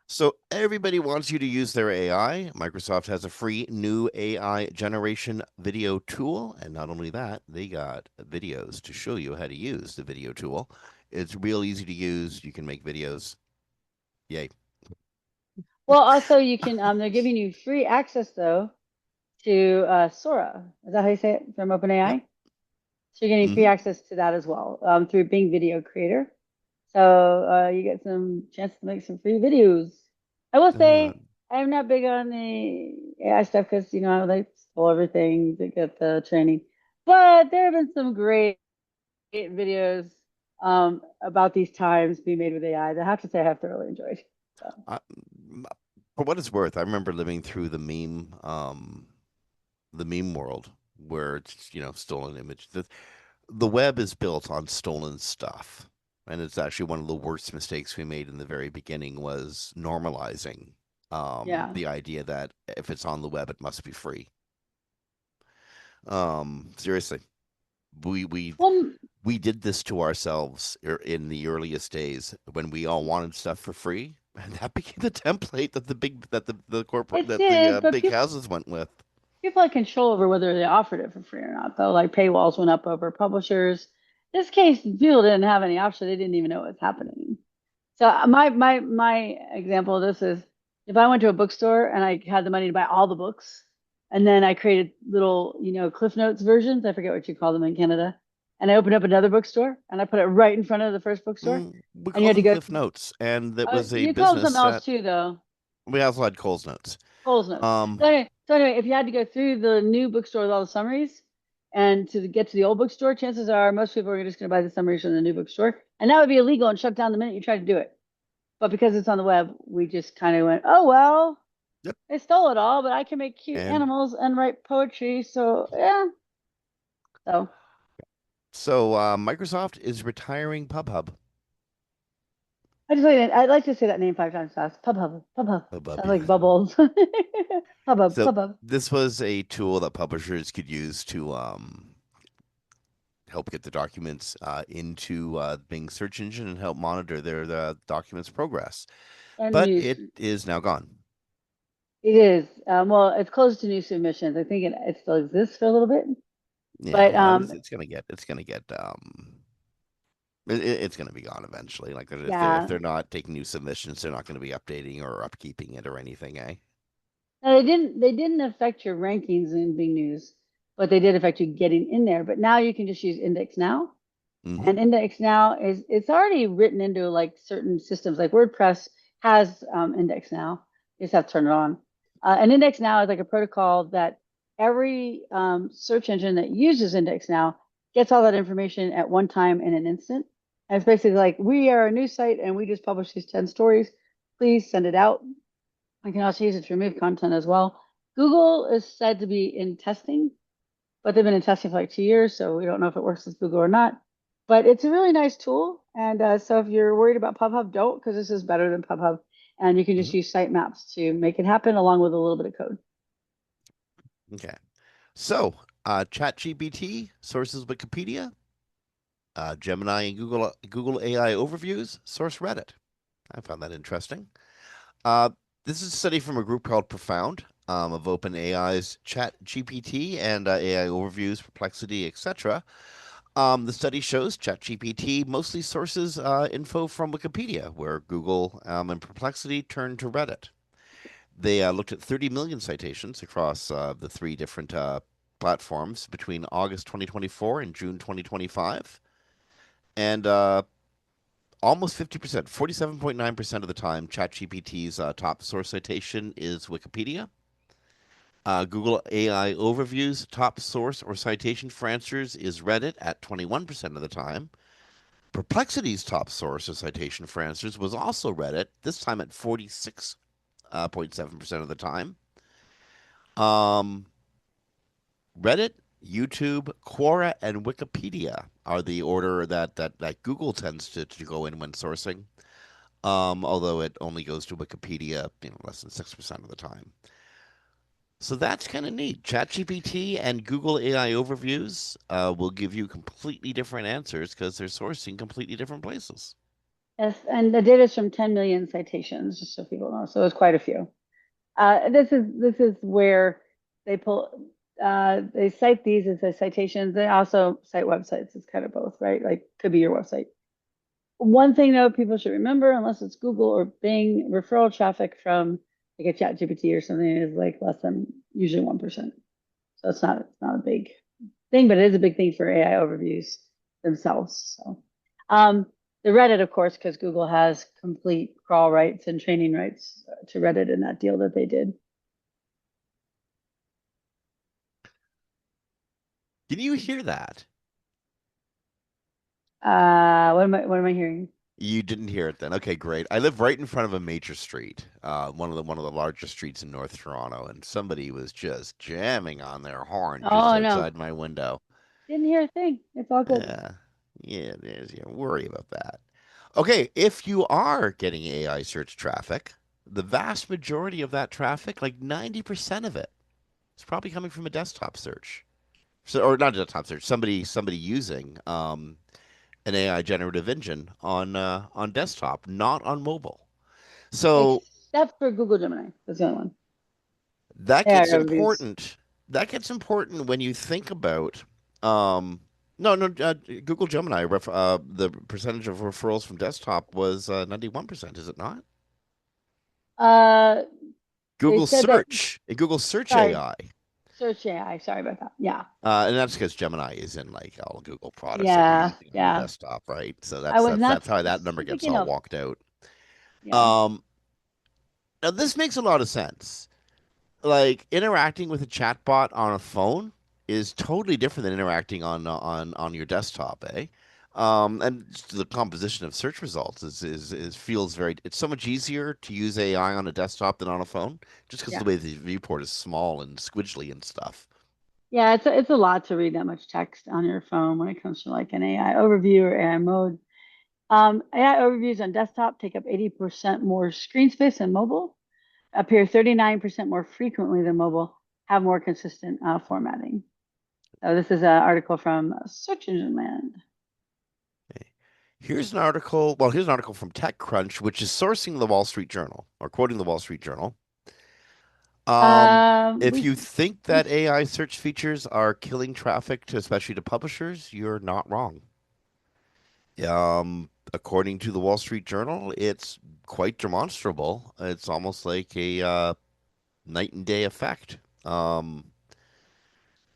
A: So everybody wants you to use their AI. Microsoft has a free new AI generation video tool. And not only that, they got videos to show you how to use the video tool. It's real easy to use. You can make videos. Yay.
B: Well, also you can they're giving you free access though to Sora. Is that how you say it from
A: Yep.
B: OpenAI? So you're getting free
A: Hmm.
B: access to that as well through Bing Video Creator. So you get some chance to make some free videos. I will
A: Uh,
B: say I'm not big on the AI stuff because you know I like stole everything to get the training. But there have been some great videos about these times being made with AI that I have to say I have thoroughly enjoyed. So
A: I, for what it's worth, I remember living through the meme world where it's, stolen image. The web is built on stolen stuff. And it's actually one of the worst mistakes we made in the very beginning was normalizing
B: yeah.
A: the idea that if it's on the web, it must be free. Seriously, we we
B: Well,
A: we did this to ourselves in the earliest days when we all wanted stuff for free, and that became the template that the corporate
B: it
A: that the
B: did, but
A: big houses went with.
B: people had control over whether they offered it for free or not, though. Like paywalls went up over publishers. This case, people didn't have any option. They didn't even know what was happening. So my example of this is if I went to a bookstore and I had the money to buy all the books, and then I created little, Cliff Notes versions. I forget what you call them in Canada. And I opened up another bookstore and I put it right in front of the first bookstore.
A: We
B: And you
A: call
B: had to
A: them
B: go.
A: Cliff Notes, and that was a
B: You call them something
A: business
B: else
A: that
B: too, though.
A: we also had Cole's Notes.
B: Coles Notes.
A: Um,
B: So anyway, if you had to go through the new bookstore with all the summaries and to get to the old bookstore, chances are most people are just going to buy the summaries from the new bookstore, and that would be illegal and shut down the minute you try to do it. But because it's on the web, we just kind of went, oh well,
A: yep.
B: they stole it all, but I can make cute
A: And
B: animals and write poetry, so yeah. So
A: so Microsoft is retiring PubHub.
B: I'd like to say that name 5 times fast. PubHub, PubHub.
A: PubHub,
B: Sounds like
A: yeah.
B: bubbles. PubHub,
A: So
B: PubHub.
A: this was a tool that publishers could use to help get the documents into Bing search engine and help monitor their documents progress.
B: And
A: But
B: news.
A: it is now gone.
B: It is. Well, it's closed to new submissions. I think it still exists for a little bit,
A: Yeah,
B: but
A: well, it's gonna be gone eventually. Like if
B: yeah.
A: they're not taking new submissions, they're not going to be updating or upkeeping it or anything, eh?
B: No, they didn't affect your rankings in Bing News, but they did affect you getting in there. But now you can just use Index Now.
A: Mm-hmm.
B: And Index Now it's already written into like certain systems, like WordPress has Index Now. You just have to turn it on. And Index Now is like a protocol that every search engine that uses Index Now gets all that information at one time in an instant. And it's basically like we are a news site and we just publish these 10 stories. Please send it out. I can also use it to remove content as well. Google is said to be in testing, but they've been in testing for like 2 years, so we don't know if it works with Google or not. But it's a really nice tool. And so if you're worried about PubHub, don't, because this is better than PubHub. And you can just
A: Mm-hmm.
B: use sitemaps to make it happen along with a little bit of code.
A: Okay. So, ChatGPT sources Wikipedia. Gemini and Google AI overviews source Reddit. I found that interesting. Uh, this is a study from a group called Profound of OpenAI's Chat GPT and AI overviews, Perplexity, etc. The study shows ChatGPT mostly sources info from Wikipedia, where Google and Perplexity turn to Reddit. They looked at 30 million citations across the three different platforms between August 2024 and June 2025. And almost 50%, 47.9% of the time, ChatGPT's top source citation is Wikipedia. Google AI Overview's top source or citation for answers is Reddit at 21% of the time. Perplexity's top source or citation for answers was also Reddit, this time at 46.7% of the time. Um, Reddit, YouTube, Quora, and Wikipedia are the order that Google tends to go in when sourcing. Although it only goes to Wikipedia, less than 6% of the time. So that's kind of neat. ChatGPT and Google AI overviews will give you completely different answers because they're sourcing completely different places.
B: Yes, and the data is from 10 million citations, just so people know. So it's quite a few. This is where they pull they cite these as a citations. They also cite websites. It's kind of both, right? Like could be your website. One thing though, people should remember, unless it's Google or Bing, referral traffic from like a chat GPT or something is like less than usually 1%. So it's not a big thing, but it is a big thing for AI overviews themselves. So the Reddit, of course, because Google has complete crawl rights and training rights to Reddit in that deal that they did.
A: Can you hear that?
B: What am I hearing?
A: You didn't hear it then. Okay, great. I live right in front of a major street, one of the largest streets in North Toronto, and somebody was just jamming on their horn just
B: Oh no,
A: outside my window.
B: didn't hear a thing. It's all good.
A: Yeah, yeah, it is. Yeah, worry about that. Okay, if you are getting AI search traffic, the vast majority of that traffic, like 90% of it, is probably coming from a desktop search. So, or not a desktop search, somebody using an AI generative engine on desktop, not on mobile. So
B: Except for Google Gemini. That's the only one.
A: that
B: AI
A: gets
B: overviews.
A: important. That gets important when you think about um, no, no, Google Gemini. The percentage of referrals from desktop was 91%. Is it not?
B: Uh, they
A: Google
B: said that.
A: Search, Google Search
B: Sorry,
A: AI,
B: search AI. Sorry about that. Yeah,
A: and that's because Gemini is in like all Google products that you're
B: yeah,
A: using on the
B: yeah.
A: desktop, right? So
B: I
A: that's
B: was
A: that's
B: not
A: that's how that number gets
B: speaking
A: all
B: of.
A: walked out.
B: Yeah,
A: Um, Now this makes a lot of sense. Like interacting with a chatbot on a phone is totally different than interacting on your desktop, eh? And just the composition of search results is feels very. It's so much easier to use AI on a desktop than on a phone, just because the
B: yeah,
A: way the viewport is small and squidgely and stuff.
B: yeah. It's a lot to read that much text on your phone when it comes to like an AI overview or AI mode. AI overviews on desktop take up 80% more screen space than mobile, appear 39% more frequently than mobile, have more consistent formatting. So this is an article from Search Engine Land.
A: Okay. Here's an article from TechCrunch, which is sourcing the Wall Street Journal or quoting the Wall Street Journal. If
B: We
A: you think
B: we
A: that AI search features are killing traffic to especially to publishers, you're not wrong. According to the Wall Street Journal, it's quite demonstrable. It's almost like a night and day effect.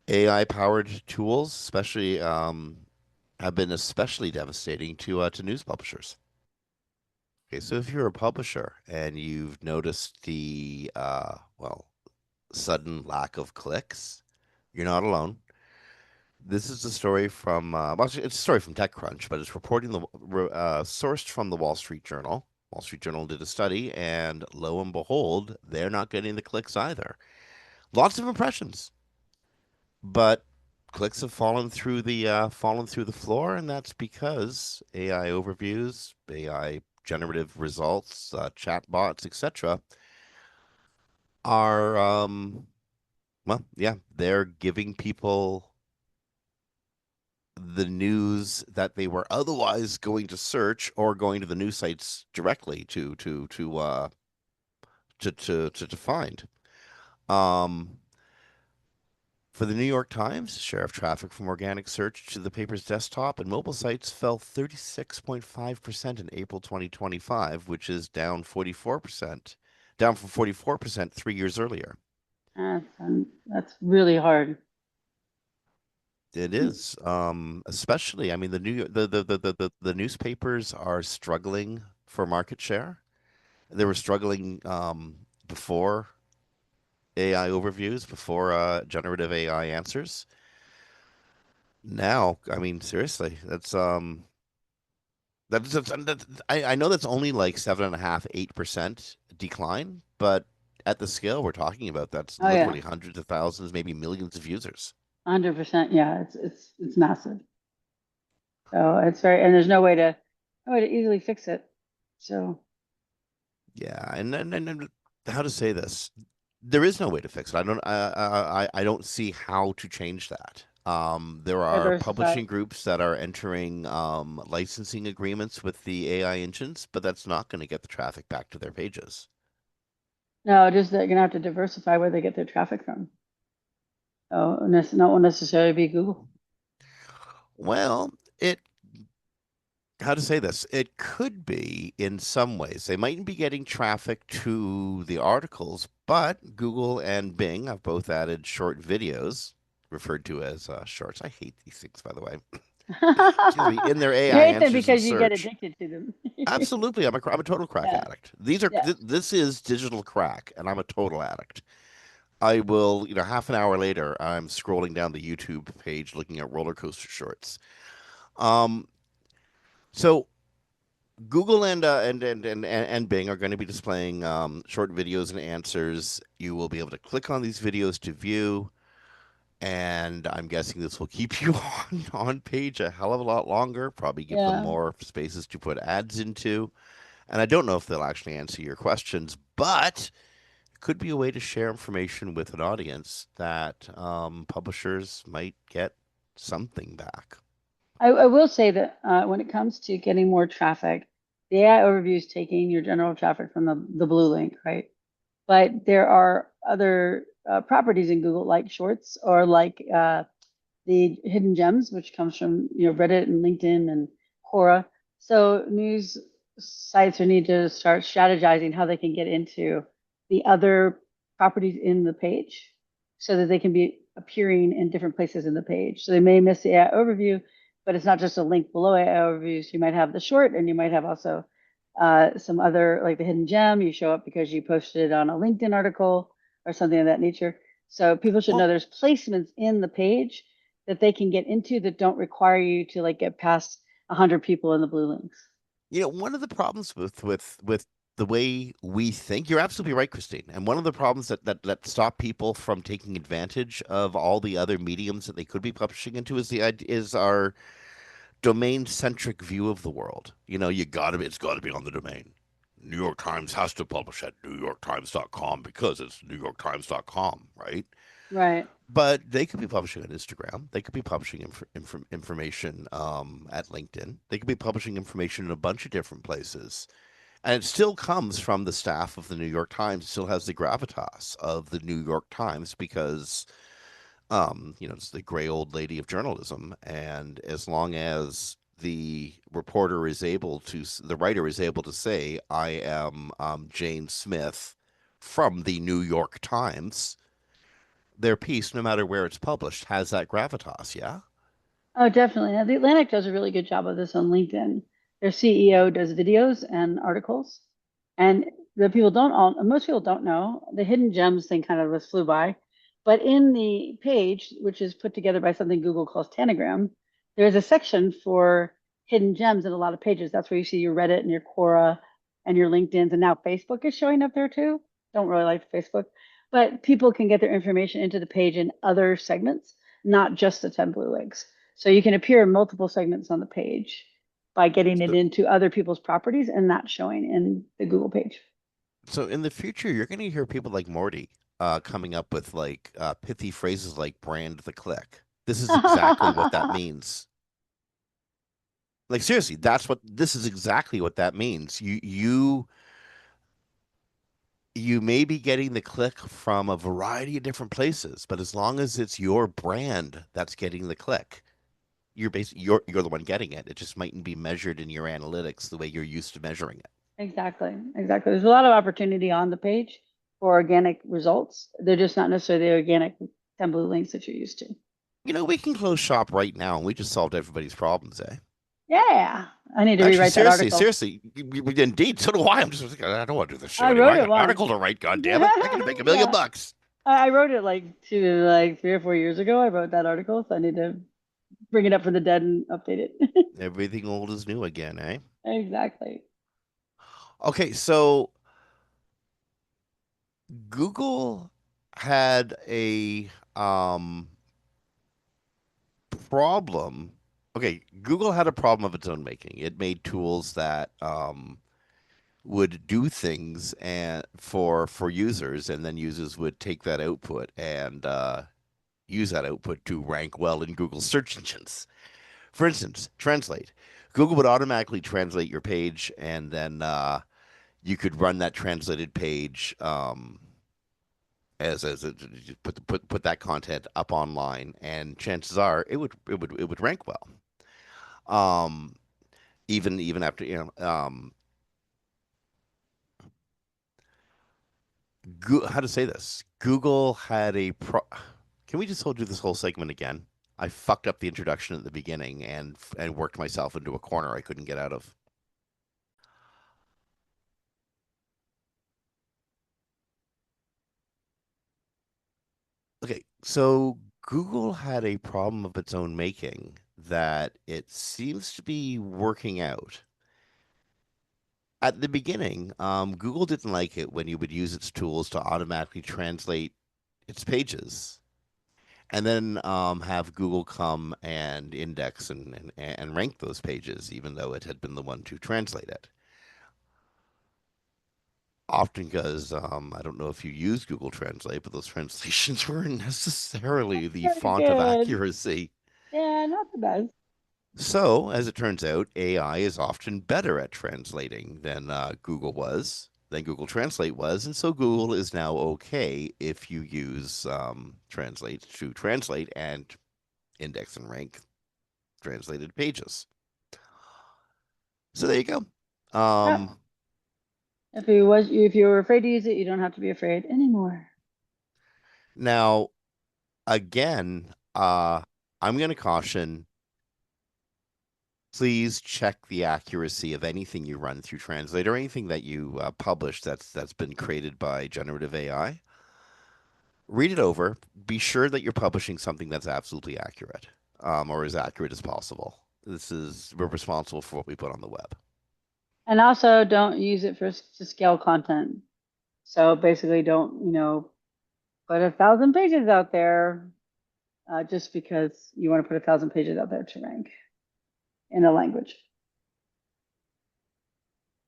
A: AI powered tools, especially, have been especially devastating to news publishers. Okay, so if you're a publisher and you've noticed the sudden lack of clicks, you're not alone. This is a story from it's a story from TechCrunch, but it's reporting sourced from the Wall Street Journal. Wall Street Journal did a study, and lo and behold, they're not getting the clicks either. Lots of impressions, but clicks have fallen through the floor, and that's because AI overviews, AI generative results, chatbots, etc., are yeah, they're giving people the news that they were otherwise going to search or going to the news sites directly to find. Um, for the New York Times, share of traffic from organic search to the paper's desktop and mobile sites fell 36.5% in April 2025, which is down from 44% 3 years earlier.
B: That's really hard.
A: It is, especially. I mean, the newspapers are struggling for market share. They were struggling before AI overviews, before generative AI answers. Now, I mean, seriously, I know that's only like 7.5, 8% decline, but at the scale we're talking about, that's
B: Oh yeah,
A: literally hundreds of thousands, maybe millions of users.
B: 100%. Yeah, it's massive. So it's very, and there's no way to easily fix it. So
A: Yeah, and how to say this? There is no way to fix it. I don't see how to change that. There are
B: diversify.
A: publishing groups that are entering licensing agreements with the AI engines, but that's not going to get the traffic back to their pages.
B: No, just they're gonna have to diversify where they get their traffic from. So not necessarily be Google.
A: Well, it how to say this? It could be in some ways. They mightn't be getting traffic to the articles, but Google and Bing have both added short videos, referred to as shorts. I hate these things, by the way. Excuse me, in their
B: You
A: AI
B: hate them
A: answers and
B: because you get
A: search.
B: addicted to them.
A: Absolutely, I'm a total crack
B: Yeah,
A: addict.
B: yeah.
A: This is digital crack, and I'm a total addict. I will, half an hour later, I'm scrolling down the YouTube page looking at roller coaster shorts. Um, so Google and Bing are going to be displaying short videos and answers. You will be able to click on these videos to view, and I'm guessing this will keep you on page a hell of a lot longer. Probably give them
B: Yeah.
A: more spaces to put ads into. And I don't know if they'll actually answer your questions, but it could be a way to share information with an audience that publishers might get something back.
B: I will say that when it comes to getting more traffic, the AI overview is taking your general traffic from the blue link, right? But there are other properties in Google like Shorts or like the hidden gems, which comes from Reddit and LinkedIn and Quora. So news sites need to start strategizing how they can get into the other properties in the page so that they can be appearing in different places in the page. So they may miss the AI overview, but it's not just a link below AI overviews. You might have the short, and you might have also some other like the hidden gem. You show up because you posted on a LinkedIn article or something of that nature. So people should know
A: Well,
B: there's placements in the page that they can get into that don't require you to like get past 100 people in the blue links.
A: one of the problems with the way we think, you're absolutely right, Christine. And one of the problems that stop people from taking advantage of all the other mediums that they could be publishing into is our domain centric view of the world. It's got to be on the domain. New York Times has to publish at newyorktimes.com because it's newyorktimes.com, right?
B: Right.
A: But they could be publishing on Instagram. They could be publishing information at LinkedIn. They could be publishing information in a bunch of different places. And it still comes from the staff of the New York Times. It still has the gravitas of the New York Times because, it's the gray old lady of journalism. And as long as the writer is able to say, I am Jane Smith from the New York Times, their piece, no matter where it's published, has that gravitas. Yeah.
B: Oh, definitely. Now, the Atlantic does a really good job of this on LinkedIn. Their CEO does videos and articles, and most people don't know the hidden gems thing kind of just flew by. But in the page, which is put together by something Google calls Tanagram, there's a section for hidden gems in a lot of pages. That's where you see your Reddit and your Quora and your LinkedIn's, and now Facebook is showing up there too. Don't really like Facebook, but people can get their information into the page in other segments, not just the 10 blue links. So you can appear in multiple segments on the page by getting it
A: So,
B: into other people's properties and not showing in the Google page.
A: so in the future, you're going to hear people like Morty coming up with like pithy phrases like brand the click. This is exactly what that means. Like seriously, this is exactly what that means. You may be getting the click from a variety of different places, but as long as it's your brand that's getting the click, you're the one getting it. It just mightn't be measured in your analytics the way you're used to measuring it.
B: Exactly. Exactly. There's a lot of opportunity on the page for organic results. They're just not necessarily the organic 10 blue links that you're used to.
A: We can close shop right now and we just solved everybody's problems, eh?
B: Yeah. I need to
A: Actually,
B: rewrite that
A: seriously,
B: article.
A: seriously, indeed, so do I. I'm just like, I don't want to do this show
B: I
A: anymore.
B: wrote
A: I got
B: it
A: an
B: once.
A: article to write, God damn it. I got to make a million
B: Yeah.
A: bucks.
B: I wrote it like 3 or 4 years ago. I wrote that article, so I need to bring it up from the dead and update it.
A: Everything old is new again, eh?
B: Exactly.
A: Okay, so Google had a problem. Okay, Google had a problem of its own making. It made tools that would do things and for users, and then users would take that output and use that output to rank well in Google search engines. For instance, translate. Google would automatically translate your page, and then you could run that translated page as a, put that content up online, and chances are it would rank well. Um, even after how to say this? Google had a pro. Can we just do this whole segment again? I fucked up the introduction at the beginning and worked myself into a corner I couldn't get out of. Okay, so Google had a problem of its own making that it seems to be working out. At the beginning, Google didn't like it when you would use its tools to automatically translate its pages and then have Google come and index and rank those pages, even though it had been the one to translate it. Often because I don't know if you use Google Translate, but those translations weren't necessarily the
B: Very
A: font of
B: good.
A: accuracy.
B: Yeah, not the best.
A: So, as it turns out, AI is often better at translating than than Google Translate was, and so Google is now okay if you use Translate to translate and index and rank translated pages. So there you go.
B: Yep. If you were afraid to use it, you don't have to be afraid anymore.
A: Now, again, I'm going to caution please check the accuracy of anything you run through Translate or anything that you publish that's been created by generative AI. Read it over. Be sure that you're publishing something that's absolutely accurate, or as accurate as possible. We're responsible for what we put on the web.
B: And also don't use it to scale content. So basically don't, put 1,000 pages out there just because you want to put 1,000 pages out there to rank in a language.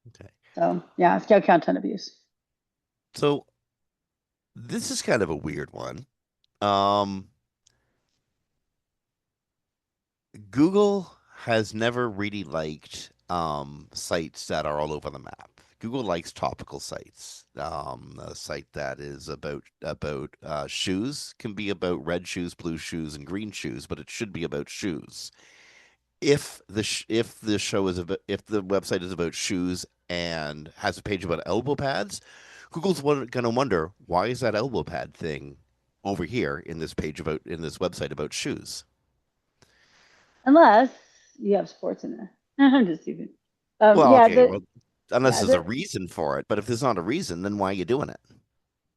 A: Okay.
B: So yeah, scale content abuse.
A: So this is kind of a weird one. Um, Google has never really liked sites that are all over the map. Google likes topical sites. A site that is about shoes can be about red shoes, blue shoes, and green shoes, but it should be about shoes. If the show is about if the website is about shoes and has a page about elbow pads, Google's going to wonder why is that elbow pad thing over here in this website about shoes.
B: Unless you have sports in there. I'm just teasing.
A: Well,
B: Yeah,
A: okay, well, unless
B: yeah,
A: there's a reason for it, but if there's not a reason, then why are you doing it?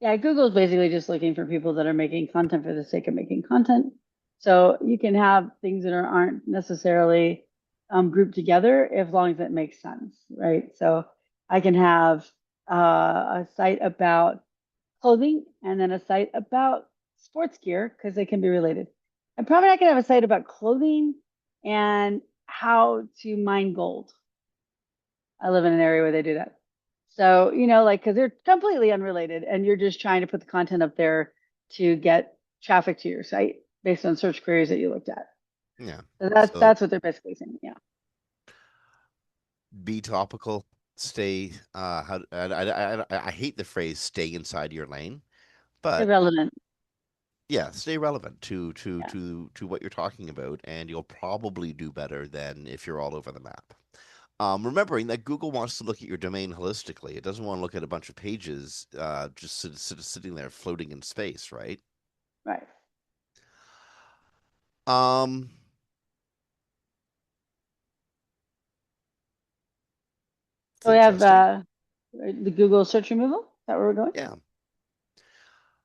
B: yeah, Google's basically just looking for people that are making content for the sake of making content. So you can have things that aren't necessarily grouped together as long as it makes sense, right? So I can have a site about clothing and then a site about sports gear because they can be related. I'm probably not going to have a site about clothing and how to mine gold. I live in an area where they do that. So, because they're completely unrelated and you're just trying to put the content up there to get traffic to your site based on search queries that you looked at.
A: Yeah.
B: So
A: So
B: that's what they're basically saying. Yeah.
A: Be topical. Stay. How I hate the phrase "stay inside your lane," but
B: Irrelevant.
A: yeah, stay relevant to
B: Yeah.
A: what you're talking about, and you'll probably do better than if you're all over the map. Remembering that Google wants to look at your domain holistically. It doesn't want to look at a bunch of pages just sitting there floating in space, right?
B: Right.
A: Um, it's
B: So we have
A: interesting.
B: the Google search removal. Is that where we're going?
A: Yeah.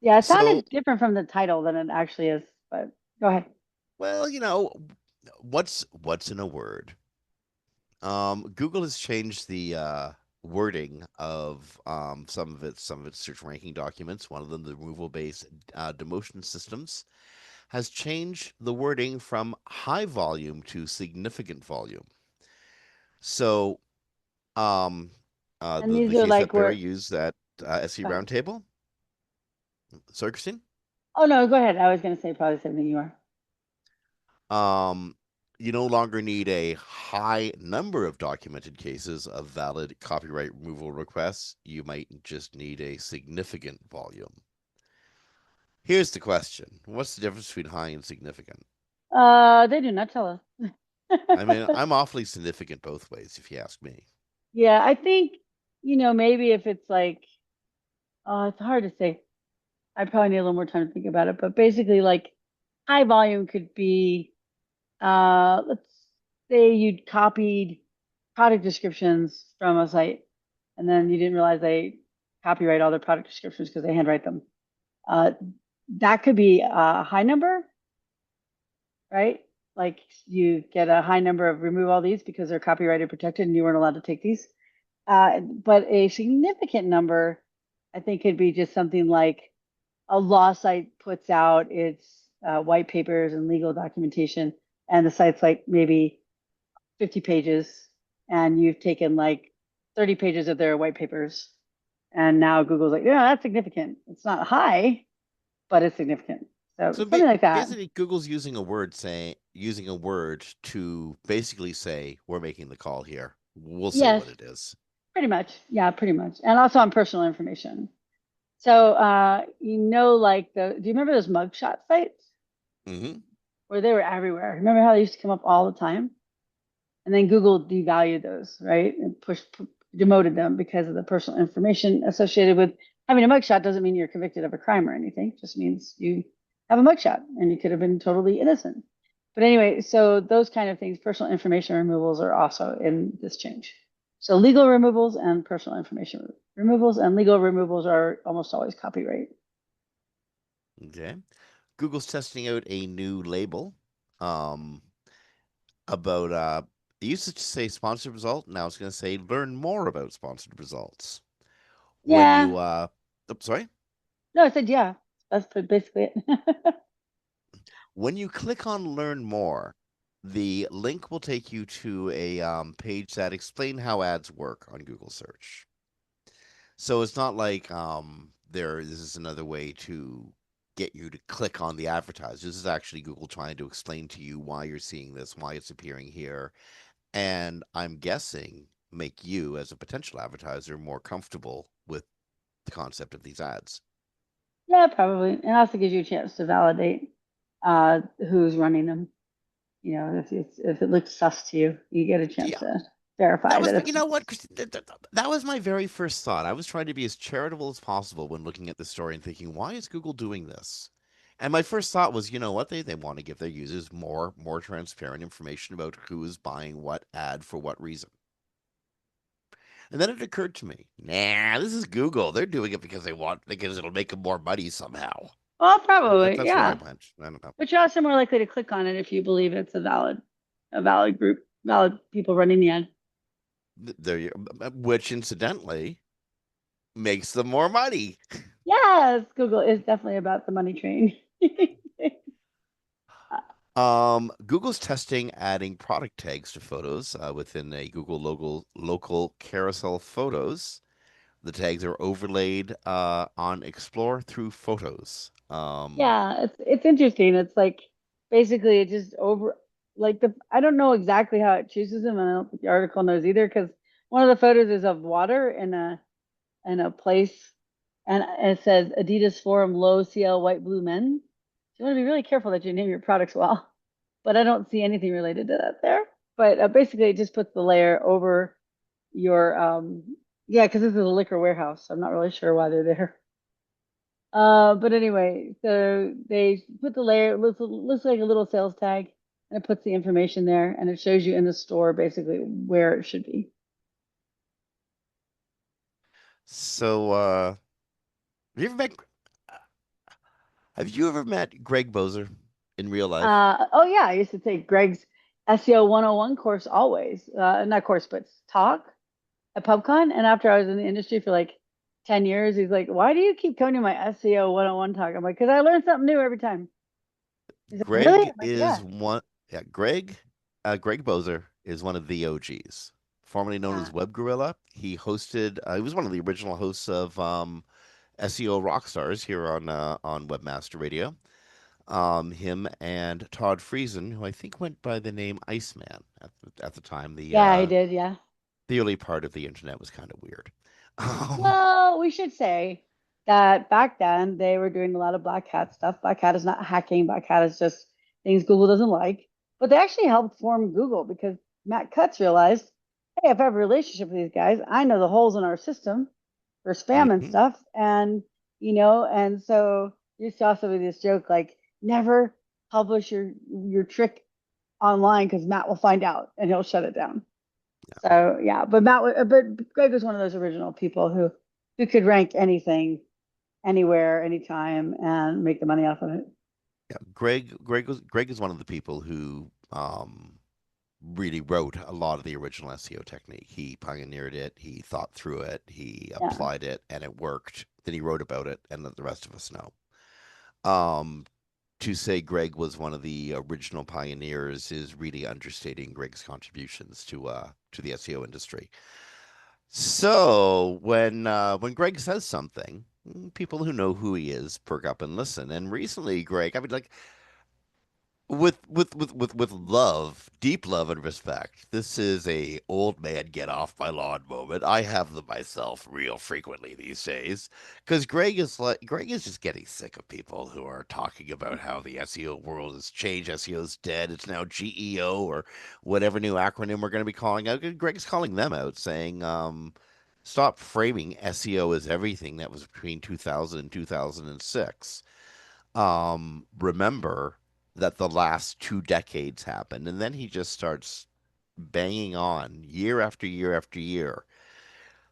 B: Yeah, it
A: So,
B: sounded different from the title than it actually is, but go ahead.
A: well, what's in a word? Google has changed the wording of some of its search ranking documents. One of them, the removal-based demotion systems, has changed the wording from high volume to significant volume. So, um,
B: And
A: the
B: these are
A: case
B: like
A: that Barry
B: where,
A: used at SE
B: go ahead.
A: Roundtable, Circusing,
B: Oh no, go ahead. I was going to say probably the same thing you are.
A: um, you no longer need a high number of documented cases of valid copyright removal requests. You might just need a significant volume. Here's the question: what's the difference between high and significant?
B: They do not tell us.
A: I mean, I'm awfully significant both ways, if you ask me.
B: Yeah, I think, maybe if it's like, it's hard to say. I probably need a little more time to think about it, but basically, like, high volume could be, let's say you'd copied product descriptions from a site, and then you didn't realize they copyright all their product descriptions because they handwrite them. Uh, that could be a high number, right? Like you get a high number of remove all these because they're copyrighted protected and you weren't allowed to take these. But a significant number, I think, could be just something like a law site puts out its white papers and legal documentation, and the site's like maybe 50 pages, and you've taken like 30 pages of their white papers. And now Google's like, yeah, that's significant. It's not high, but it's significant. So
A: So
B: something like that.
A: basically, Google's using a word to basically say we're making the call here. We'll say
B: Yes,
A: what it is.
B: pretty much. Yeah, pretty much. And also on personal information. So, like do you remember those mugshot sites
A: Hmm.
B: where they were everywhere? Remember how they used to come up all the time? And then Google devalued those, right? And demoted them because of the personal information associated with having a mugshot doesn't mean you're convicted of a crime or anything. It just means you have a mugshot and you could have been totally innocent. But anyway, so those kind of things, personal information removals are also in this change. So legal removals and personal information removals and legal removals are almost always copyright.
A: Okay. Google's testing out a new label um, about it used to say sponsored result. Now it's going to say learn more about sponsored results. When
B: Yeah.
A: you sorry,
B: No, I said yeah. That's basically it.
A: when you click on learn more, the link will take you to a page that explain how ads work on Google search. So it's not like this is another way to get you to click on the advertise. This is actually Google trying to explain to you why you're seeing this, why it's appearing here, and I'm guessing make you as a potential advertiser more comfortable with the concept of these ads.
B: Yeah, probably. And also gives you a chance to validate who's running them. If it looks sus to you, you get a chance
A: Yeah,
B: to
A: that
B: verify
A: was,
B: that
A: you
B: it's
A: know what, Christine, that was my very first thought. I was trying to be as charitable as possible when looking at the story and thinking, why is Google doing this? And my first thought was, you know what, they want to give their users more transparent information about who is buying what ad for what reason. And then it occurred to me, nah, this is Google. They're doing it because it'll make them more money somehow.
B: well, probably,
A: That's where I
B: yeah.
A: went. I don't know.
B: But you're also more likely to click on it if you believe it's a valid group, valid people running the ad.
A: There, which incidentally makes them more money.
B: Yes, Google is definitely about the money train.
A: Google's testing adding product tags to photos within a Google local carousel photos. The tags are overlaid on Explore through Photos.
B: Yeah, it's interesting. It's like basically it just over like the I don't know exactly how it chooses them, and I don't think the article knows either because one of the photos is of water in a place, and it says Adidas Forum Low CL White Blue Men. So you want to be really careful that you name your products well. But I don't see anything related to that there. But basically, it just puts the layer over your yeah, because this is a liquor warehouse. So I'm not really sure why they're there. But anyway, so they put the layer, looks like a little sales tag, and it puts the information there, and it shows you in the store basically where it should be.
A: So, have you ever met Greg Bozer in real life?
B: Oh yeah, I used to take Greg's SEO 101 course always, not course, but talk at PubCon. And after I was in the industry for like 10 years, he's like, "Why do you keep coming to my SEO 101 talk?" I'm like, "Because I learn something new every time." He's like, "Really?"
A: Greg
B: I'm like, "Yeah."
A: is one. Yeah, Greg Bozer is one of the OGs, formerly known
B: Yeah.
A: as Web Gorilla. He was one of the original hosts of SEO Rockstars here on Webmaster Radio. Him and Todd Friesen, who I think went by the name Iceman at the time.
B: Yeah, he did. Yeah.
A: The early part of the internet was kind of weird. Um,
B: Well, we should say that back then they were doing a lot of Black Hat stuff. Black Hat is not hacking. Black Hat is just things Google doesn't like. But they actually helped form Google because Matt Cutts realized, hey, if I have a relationship with these guys, I know the holes in our system for spam and
A: mhm.
B: stuff. And, and so you saw some of this joke like, never publish your trick online because Matt will find out and he'll shut it down. So yeah, but Greg was one of those original people who could rank anything, anywhere, anytime, and make the money off of it.
A: Yeah, Greg is one of the people who really wrote a lot of the original SEO technique. He pioneered it, he thought through it, he
B: Yeah,
A: applied it, and it worked. Then he wrote about it and let the rest of us know. Um, to say Greg was one of the original pioneers is really understating Greg's contributions to the SEO industry. So when Greg says something, people who know who he is perk up and listen. And recently, Greg, I mean, like with love, deep love and respect. This is a old man get off my lawn moment. I have them myself real frequently these days because Greg is just getting sick of people who are talking about how the SEO world has changed. SEO is dead. It's now GEO or whatever new acronym we're going to be calling out. Greg's calling them out, saying, "Stop framing SEO as everything that was between 2000 and 2006. Remember that the last 2 decades happened." And then he just starts banging on year after year after year.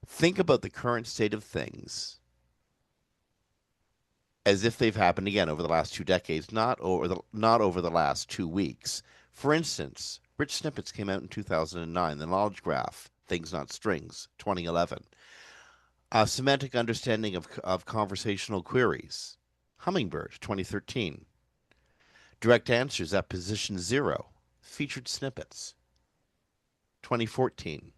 A: Think about the current state of things as if they've happened again over the last 2 decades, not over the last 2 weeks. For instance, rich snippets came out in 2009. The knowledge graph, things not strings, 2011. Semantic understanding of conversational queries, Hummingbird, 2013. Direct answers at position 0. Featured snippets. 2014.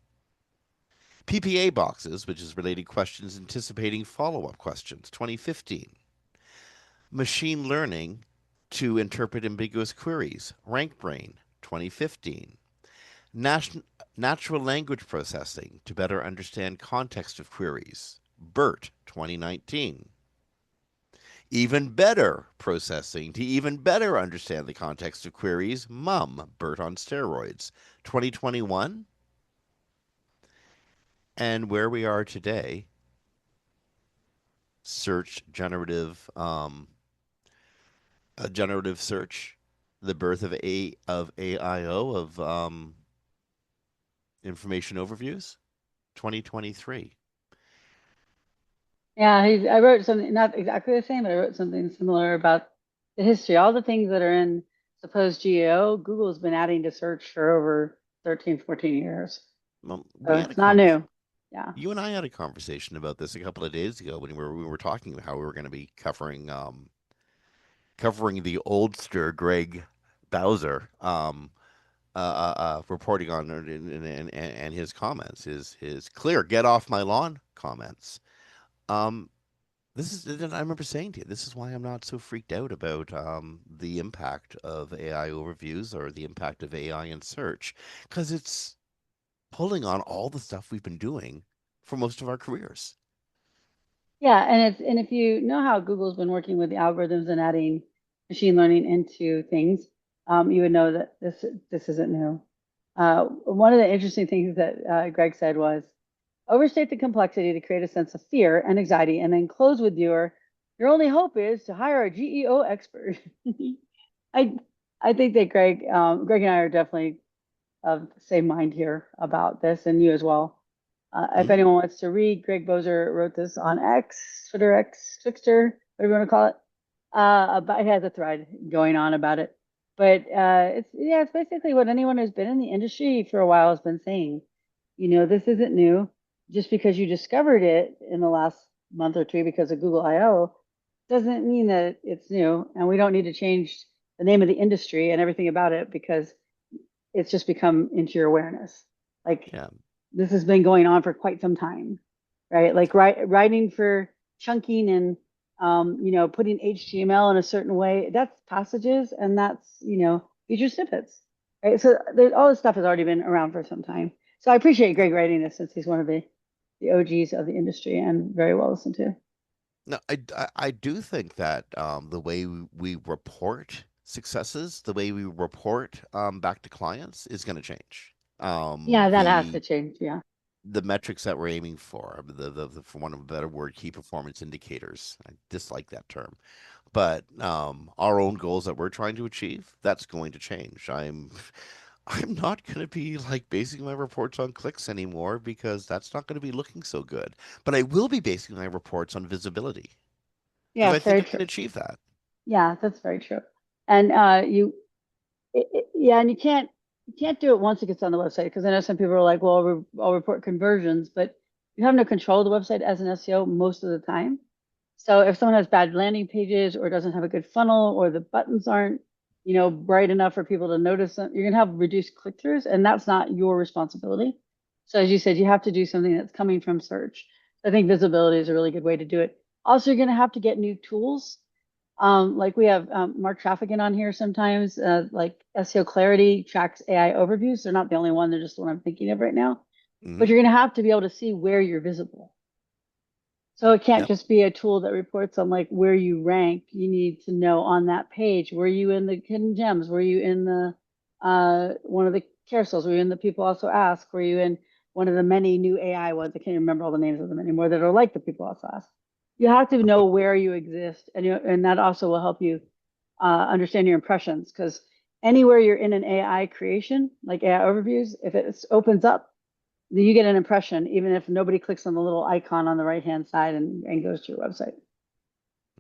A: PPA boxes, which is related questions anticipating follow up questions. 2015. Machine learning to interpret ambiguous queries. RankBrain. 2015. Natural language processing to better understand context of queries. BERT. 2019. Even better processing to even better understand the context of queries. BERT on steroids. 2021. And where we are today, search generative search, the birth of AIO information overviews, 2023.
B: yeah. I wrote something not exactly the same, but I wrote something similar about the history. All the things that are in supposed GEO, Google's been adding to search for over 13, 14 years.
A: Well,
B: So
A: we had a
B: it's not
A: convers
B: new. Yeah.
A: You and I had a conversation about this a couple of days ago when we were talking about how we were going to be covering the oldster Greg Bowser, reporting on it and his comments, his clear "get off my lawn" comments. Um, this is, and I remember saying to you, this is why I'm not so freaked out about the impact of AI overviews or the impact of AI in search, because pulling on all the stuff we've been doing for most of our careers.
B: Yeah, and if you know how Google's been working with the algorithms and adding machine learning into things, you would know that this isn't new. One of the interesting things that Greg said was overstate the complexity to create a sense of fear and anxiety, and then close with your only hope is to hire a GEO expert. I I think that Greg and I are definitely of the same mind here about this, and you as well. If
A: Hmm.
B: anyone wants to read, Greg Bozer wrote this on X, Twitter X, Twixter, whatever you want to call it. But he has a thread going on about it. But it's basically what anyone who's been in the industry for a while has been saying. You know, this isn't new. Just because you discovered it in the last month or two because of Google I/O doesn't mean that it's new. And we don't need to change the name of the industry and everything about it because it's just become into your awareness. Like
A: Yeah.
B: this has been going on for quite some time, right? Like writing for chunking and putting HTML in a certain way. That's passages and that's feature snippets, right? So all this stuff has already been around for some time. So I appreciate Greg writing this since he's one of the OGs of the industry and very well listened to.
A: No, I do think that the way we report successes, the way we report back to clients is going to change.
B: Yeah, that has to
A: The
B: change. Yeah.
A: metrics that we're aiming for, for one of a better word, key performance indicators. I dislike that term, but our own goals that we're trying to achieve, that's going to change. I'm not going to be like basing my reports on clicks anymore because that's not going to be looking so good. But I will be basing my reports on visibility
B: Yeah,
A: because I
B: it's
A: think
B: very
A: I can
B: true.
A: achieve that.
B: Yeah, that's very true. And yeah, and you can't do it once it gets on the website because I know some people are like, well, I'll report conversions, but you have no control of the website as an SEO most of the time. So if someone has bad landing pages or doesn't have a good funnel or the buttons aren't, bright enough for people to notice them, you're gonna have reduced click-throughs, and that's not your responsibility. So as you said, you have to do something that's coming from search. I think visibility is a really good way to do it. Also, you're gonna have to get new tools like we have Mark Traffican on here sometimes, like SEO Clarity tracks AI overviews. They're not the only one, they're just the one I'm thinking of right now. But
A: Hmm.
B: you're going to have to be able to see where you're visible. So it can't
A: Yep.
B: just be a tool that reports on like where you rank. You need to know on that page, were you in the hidden gems? Were you in the one of the carousels? Were you in the people also ask? Were you in one of the many new AI ones? I can't remember all the names of them anymore that are like the people also ask. You have to know where you exist, and that also will help you understand your impressions because anywhere you're in an AI creation, like AI overviews, if it opens up, then you get an impression, even if nobody clicks on the little icon on the right hand side and goes to your website.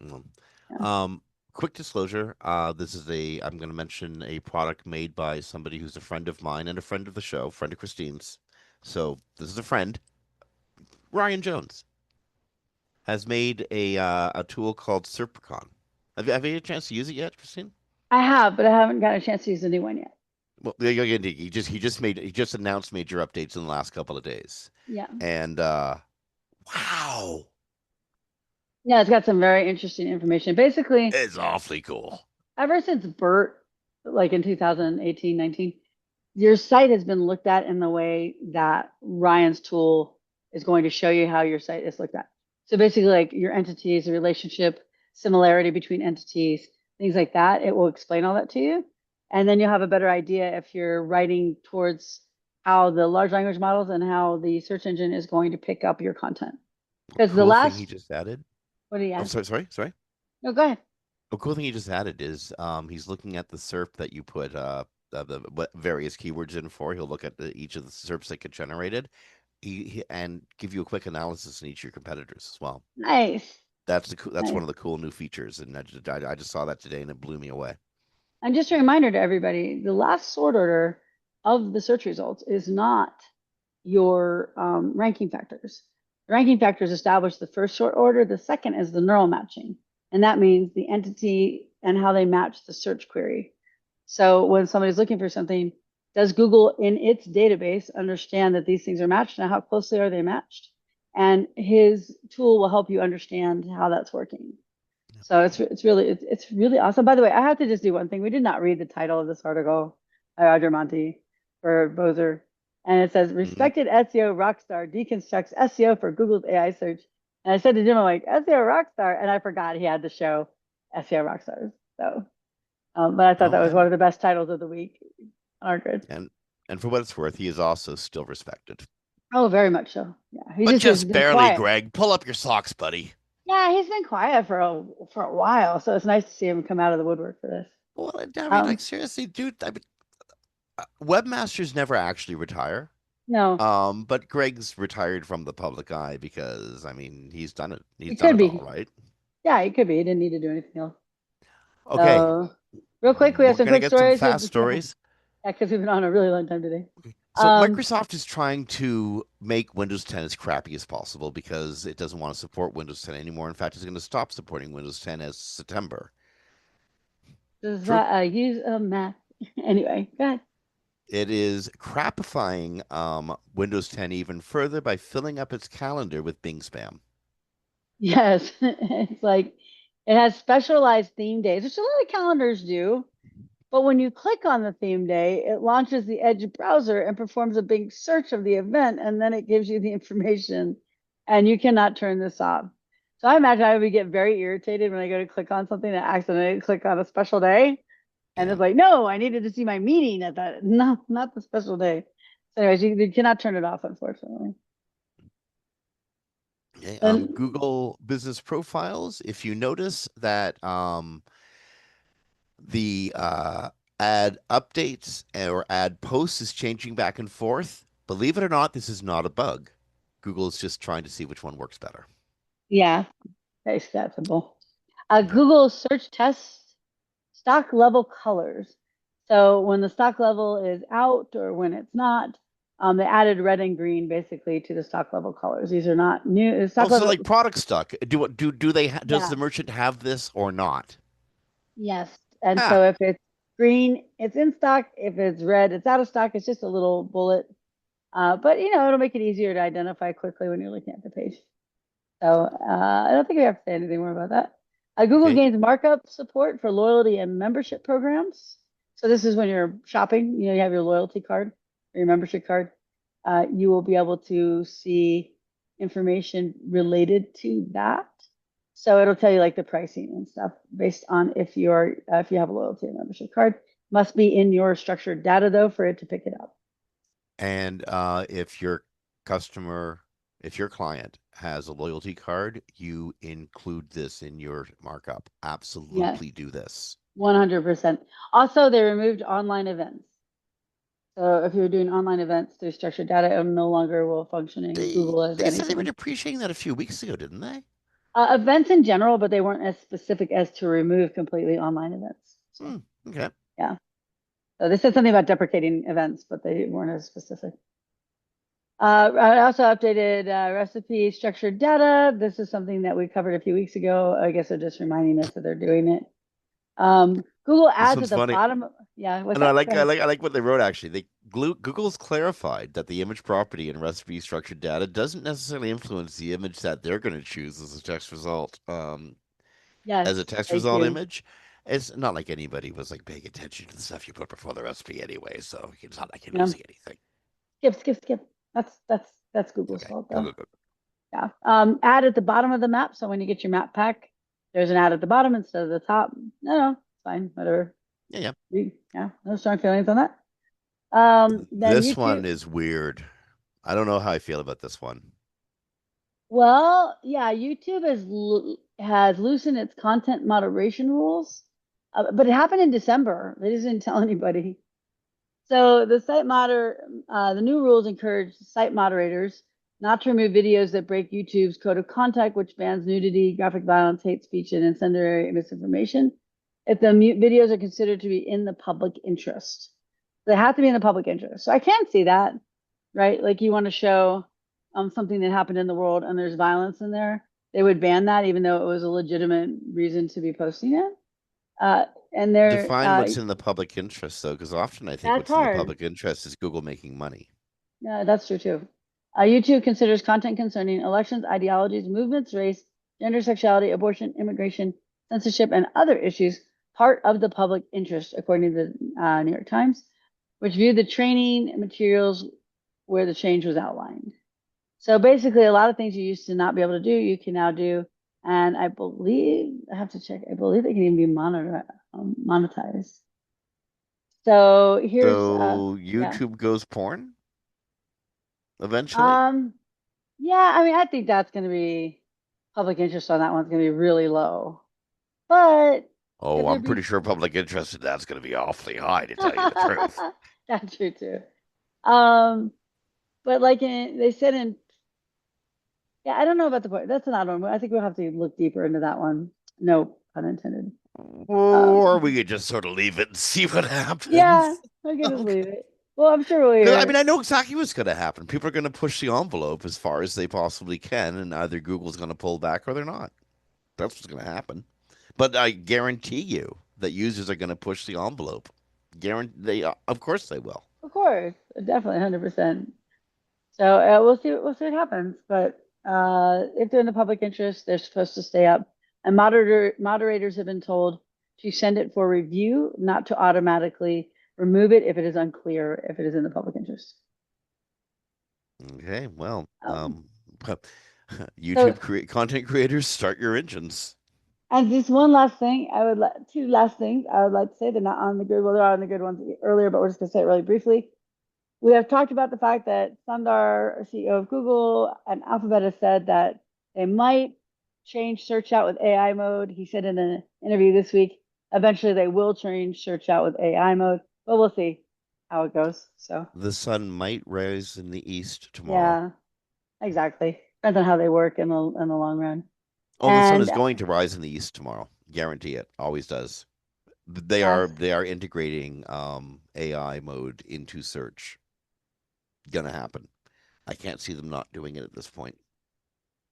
A: Mm.
B: Yeah.
A: Um, quick disclosure, this is I'm going to mention a product made by somebody who's a friend of mine and a friend of the show, friend of Christine's. So this is a friend. Ryan Jones has made a tool called Serpcon. Have you had a chance to use it yet, Christine?
B: I have, but I haven't got a chance to use the new one yet.
A: Well, he just announced major updates in the last couple of days,
B: Yeah.
A: and wow,
B: Yeah, it's got some very interesting information. Basically,
A: it's awfully cool.
B: ever since BERT, like in 2018, 19, your site has been looked at in the way that Ryan's tool is going to show you how your site is looked at. So basically, like your entities, the relationship, similarity between entities, things like that, it will explain all that to you. And then you'll have a better idea if you're writing towards how the large language models and how the search engine is going to pick up your content.
A: A
B: Because the
A: cool thing he
B: last,
A: just added.
B: what do you
A: Oh,
B: add?
A: sorry.
B: No, go ahead.
A: A cool thing he just added is he's looking at the SERP that you put what various keywords in for. He'll look at each of the SERPs that get generated, and give you a quick analysis on each of your competitors as well.
B: Nice.
A: That's one
B: Nice.
A: of the cool new features, and I just saw that today, and it blew me away.
B: And just a reminder to everybody, the last sort order of the search results is not your ranking factors. The ranking factors establish the first sort order. The second is the neural matching. And that means the entity and how they match the search query. So when somebody's looking for something, does Google in its database understand that these things are matched and how closely are they matched? And his tool will help you understand how that's working. So it's really awesome. By the way, I have to just do one thing. We did not read the title of this article by Roger Monti for Bozer. And it says,
A: Mhm.
B: respected SEO Rockstar deconstructs SEO for Google's AI search. And I said to Jim, I'm like, SEO Rockstar. And I forgot he had the show SEO Rockstars. So, but I thought that was one
A: Okay.
B: of the best titles of the week. Are good.
A: And and for what it's worth, he is also still respected.
B: Oh, very much so. Yeah. He
A: But
B: just has
A: just
B: been
A: barely,
B: quiet.
A: Greg. Pull up your socks, buddy.
B: Yeah, he's been quiet for a while. So it's nice to see him come out of the woodwork for this.
A: Well, I mean,
B: Um,
A: like seriously, dude. I mean, webmasters never actually retire.
B: no,
A: But Greg's retired from the public eye because I mean he's done it. He's
B: it
A: done
B: could
A: it all,
B: be.
A: right?
B: Yeah, it could be. He didn't need to do anything else.
A: Okay,
B: So, real quick, we have
A: we're
B: some
A: gonna
B: quick
A: get some
B: stories.
A: fast
B: Yeah,
A: stories.
B: because we've been on a really long time today.
A: So
B: Um,
A: Microsoft is trying to make Windows 10 as crappy as possible because it doesn't want to support Windows 10 anymore. In fact, it's going to stop supporting Windows 10 as September.
B: does
A: True.
B: that use a Mac? Anyway, go ahead.
A: It is crapifying Windows 10 even further by filling up its calendar with Bing spam.
B: Yes, it's like it has specialized theme days, which a lot of calendars do. But when you click on the theme day, it launches the Edge browser and performs a big search of the event, and then it gives you the information, and you cannot turn this off. So I imagine I would get very irritated when I go to click on something and accidentally click on a special day, and
A: Yeah.
B: it's like, no, I needed to see my meeting at that, no, not the special day. So anyways, you cannot turn it off, unfortunately.
A: Okay.
B: And
A: Google Business Profiles. If you notice that the ad updates or ad posts is changing back and forth. Believe it or not, this is not a bug. Google is just trying to see which one works better.
B: yeah, very simple.
A: Okay.
B: Google search tests stock level colors. So when the stock level is out or when it's not, they added red and green basically to the stock level colors. These are not new stock
A: Also,
B: level.
A: like product stuck. Do they does
B: Yeah,
A: the merchant have this or not?
B: yes. And
A: Ah,
B: so if it's green, it's in stock. If it's red, it's out of stock. It's just a little bullet. But it'll make it easier to identify quickly when you're looking at the page. So I don't think we have to say anything more about that. Google
A: okay.
B: gains markup support for loyalty and membership programs. So this is when you're shopping, you have your loyalty card or your membership card. You will be able to see information related to that. So it'll tell you like the pricing and stuff based on if you have a loyalty and membership card. Must be in your structured data though for it to pick it up.
A: And if your customer, if your client has a loyalty card, you include this in your markup.
B: Yes,
A: Absolutely do this.
B: 100%. Also, they removed online events. So if you're doing online events through structured data, it no longer will function in
A: They
B: Google as
A: they said they were
B: anything.
A: depreciating that a few weeks ago, didn't they?
B: Events in general, but they weren't as specific as to remove completely online events. So
A: Hmm, okay.
B: yeah. So they said something about deprecating events, but they weren't as specific. I also updated recipe structured data. This is something that we covered a few weeks ago. I guess they're just reminding us that they're doing it. Google
A: This
B: ads at
A: one's
B: the
A: funny.
B: bottom. Yeah, what's
A: And I
B: that? Go
A: like I
B: ahead.
A: like I like what they wrote actually. Google's clarified that the image property in recipe structured data doesn't necessarily influence the image that they're going to choose as a text result.
B: Yes,
A: As a text
B: thank
A: result
B: you.
A: image, it's not like anybody was like paying attention to the stuff you put before the recipe anyway. So it's not like you're
B: Yeah.
A: losing anything.
B: Skip. That's Google's
A: Okay,
B: fault
A: go
B: though.
A: go go.
B: Yeah. Ad at the bottom of the map. So when you get your map pack, there's an ad at the bottom instead of the top. No, fine, whatever.
A: Yeah, yeah.
B: Yeah, no strong feelings on that. Then
A: This
B: YouTube.
A: one is weird. I don't know how I feel about this one.
B: Well, yeah, YouTube has loosened its content moderation rules, but it happened in December. They just didn't tell anybody. So the new rules encourage site moderators not to remove videos that break YouTube's code of conduct, which bans nudity, graphic violence, hate speech, and incendiary misinformation, if the videos are considered to be in the public interest. They have to be in the public interest. So I can see that, right? Like you want to show something that happened in the world and there's violence in there. They would ban that, even though it was a legitimate reason to be posting it. Uh, and they're
A: Define what's in the public interest, though, because often I think
B: That's
A: what's in the
B: hard.
A: public interest is Google making money.
B: Yeah, that's true too. YouTube considers content concerning elections, ideologies, movements, race, gender, sexuality, abortion, immigration, censorship, and other issues part of the public interest, according to the New York Times, which viewed the training materials. where the change was outlined. So basically, a lot of things you used to not be able to do, you can now do. And I believe, I have to check, I believe they can even be monetized. So here's,
A: So
B: yeah.
A: YouTube goes porn eventually?
B: Um, yeah, I mean, I think that's going to be public interest on that one's going to be really low. But
A: Oh,
B: could there
A: I'm pretty
B: be?
A: sure public interest in that's going to be awfully high, to tell you the truth.
B: That's true too. Um, but like they said in, yeah, I don't know about the point. That's an odd one. I think we'll have to look deeper into that one. No pun intended.
A: Or
B: Um,
A: we could just sort of leave it and see what
B: yeah,
A: happens.
B: I could just
A: Okay.
B: leave it. Well, I'm sure we'll
A: Because I
B: hear.
A: mean, I know exactly what's going to happen. People are going to push the envelope as far as they possibly can, and either Google's going to pull back or they're not. That's what's going to happen. But I guarantee you that users are going to push the envelope. Guarantee they, of course, they will.
B: Of course, definitely 100%. So we'll see what happens. But if they're in the public interest, they're supposed to stay up. And moderators have been told to send it for review, not to automatically remove it if it is unclear if it is in the public interest.
A: Okay, well,
B: Um, so,
A: YouTube content creators, start your engines.
B: and just one last thing, two last things I would like to say. They're not on the good. Well, they're on the good ones earlier, but we're just going to say it really briefly. We have talked about the fact that Sundar, CEO of Google, and Alphabet has said that they might change search out with AI mode. He said in an interview this week, eventually they will change search out with AI mode, but we'll see how it goes. So,
A: The sun might rise in the east tomorrow.
B: yeah, exactly. Depends on how they work in the long run.
A: Oh, the sun
B: And
A: is going to rise in the east tomorrow. Guarantee it. Always does. They are
B: that's
A: they are integrating AI mode into search. Gonna happen. I can't see them not doing it at this point.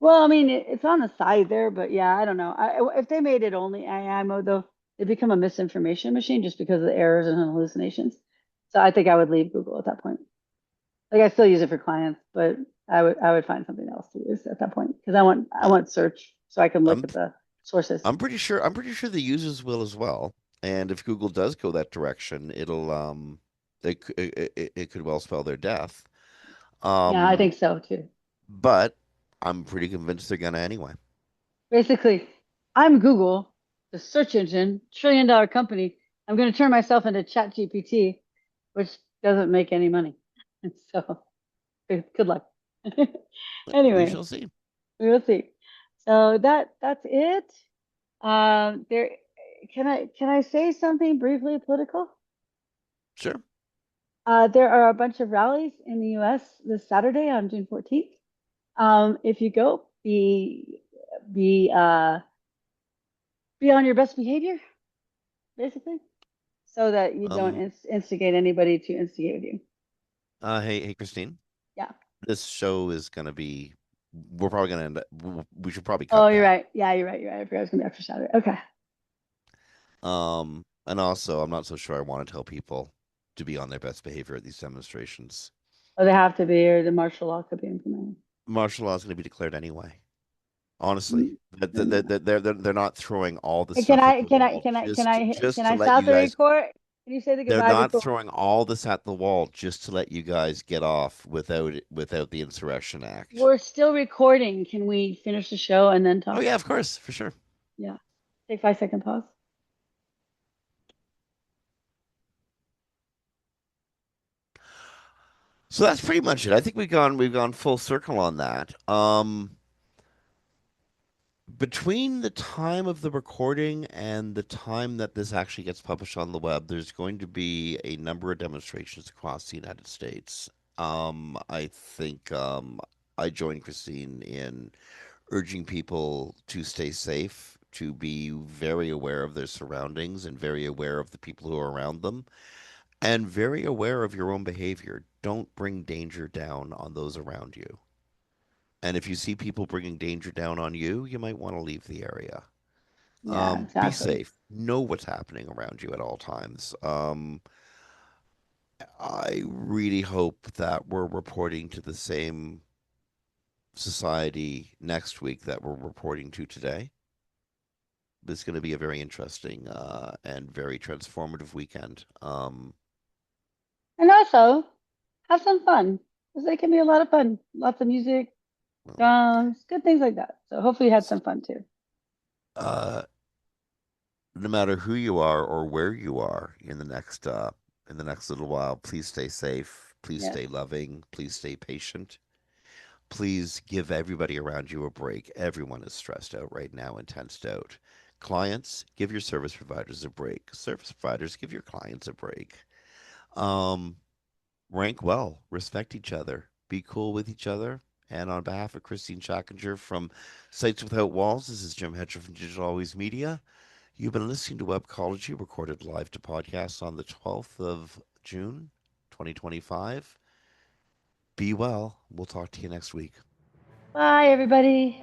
B: well, I mean, it's on the side there, but yeah, I don't know. If they made it only AI mode, though, it'd become a misinformation machine just because of the errors and hallucinations. So I think I would leave Google at that point. Like I still use it for clients, but I would find something else to use at that point because I
A: Uh,
B: want search so I can look
A: I'm
B: at the sources.
A: I'm pretty sure the users will as well. And if Google does go that direction, it could well spell their death.
B: Yeah, I
A: Um,
B: think so too.
A: but I'm pretty convinced they're gonna anyway.
B: Basically, I'm Google, the search engine, $1 trillion company. I'm going to turn myself into Chat GPT, which doesn't make any money. So good luck.
A: We
B: Anyway,
A: shall see.
B: we will see. So that's it. There can I say something briefly political?
A: Sure.
B: There are a bunch of rallies in the U.S. this Saturday on June 14th. If you go, be uh, be on your best behavior, basically, so that you don't
A: Um,
B: instigate anybody to instigate with you.
A: hey, Christine.
B: Yeah.
A: This show is gonna be. We're probably gonna end up. We should probably
B: Oh,
A: cut
B: you're
A: that.
B: right. Yeah, you're right. You're right. I forgot it was gonna be after Saturday. Okay.
A: And also, I'm not so sure I want to tell people to be on their best behavior at these demonstrations.
B: Oh, they have to be, or the martial law could be implemented.
A: Martial law is going to be declared anyway. Honestly,
B: Mm,
A: they're not throwing all the
B: hey, Can
A: stuff at
B: I
A: the
B: can I
A: wall
B: can I can I
A: just
B: can
A: to
B: I
A: let
B: stop
A: you
B: the
A: guys.
B: record? Can you say the
A: They're
B: goodbye
A: not
B: before?
A: throwing all this at the wall just to let you guys get off without the Insurrection Act.
B: We're still recording. Can we finish the show and then
A: Oh
B: talk?
A: yeah, of course, for sure.
B: Yeah. Take 5 second pause.
A: So that's pretty much it. I think we've gone full circle on that. Between the time of the recording and the time that this actually gets published on the web, there's going to be a number of demonstrations across the United States. I think I joined Kristine in urging people to stay safe, to be very aware of their surroundings and very aware of the people who are around them, and very aware of your own behavior. Don't bring danger down on those around you. And if you see people bringing danger down on you, you might want to leave the area.
B: Yeah,
A: Be
B: exactly.
A: safe. Know what's happening around you at all times. I really hope that we're reporting to the same society next week that we're reporting to today. It's going to be a very interesting and very transformative weekend.
B: And also, have some fun. because they can be a lot of fun. Lots of music,
A: Well,
B: drums, good things like that. So hopefully you had some fun too.
A: uh, no matter who you are or where you are in the next little while, please stay safe. Please
B: Yes.
A: stay loving. Please stay patient. Please give everybody around you a break. Everyone is stressed out right now and tensed out. Clients, give your service providers a break. Service providers, give your clients a break. Um, Rank well, respect each other, be cool with each other. And on behalf of Kristine Schachinger from Sites Without Walls, this is Jim Hedger from Digital Always Media. You've been listening to Webcology, recorded live to podcast on the 12th of June, 2025. Be well. We'll talk to you next week.
B: Bye, everybody.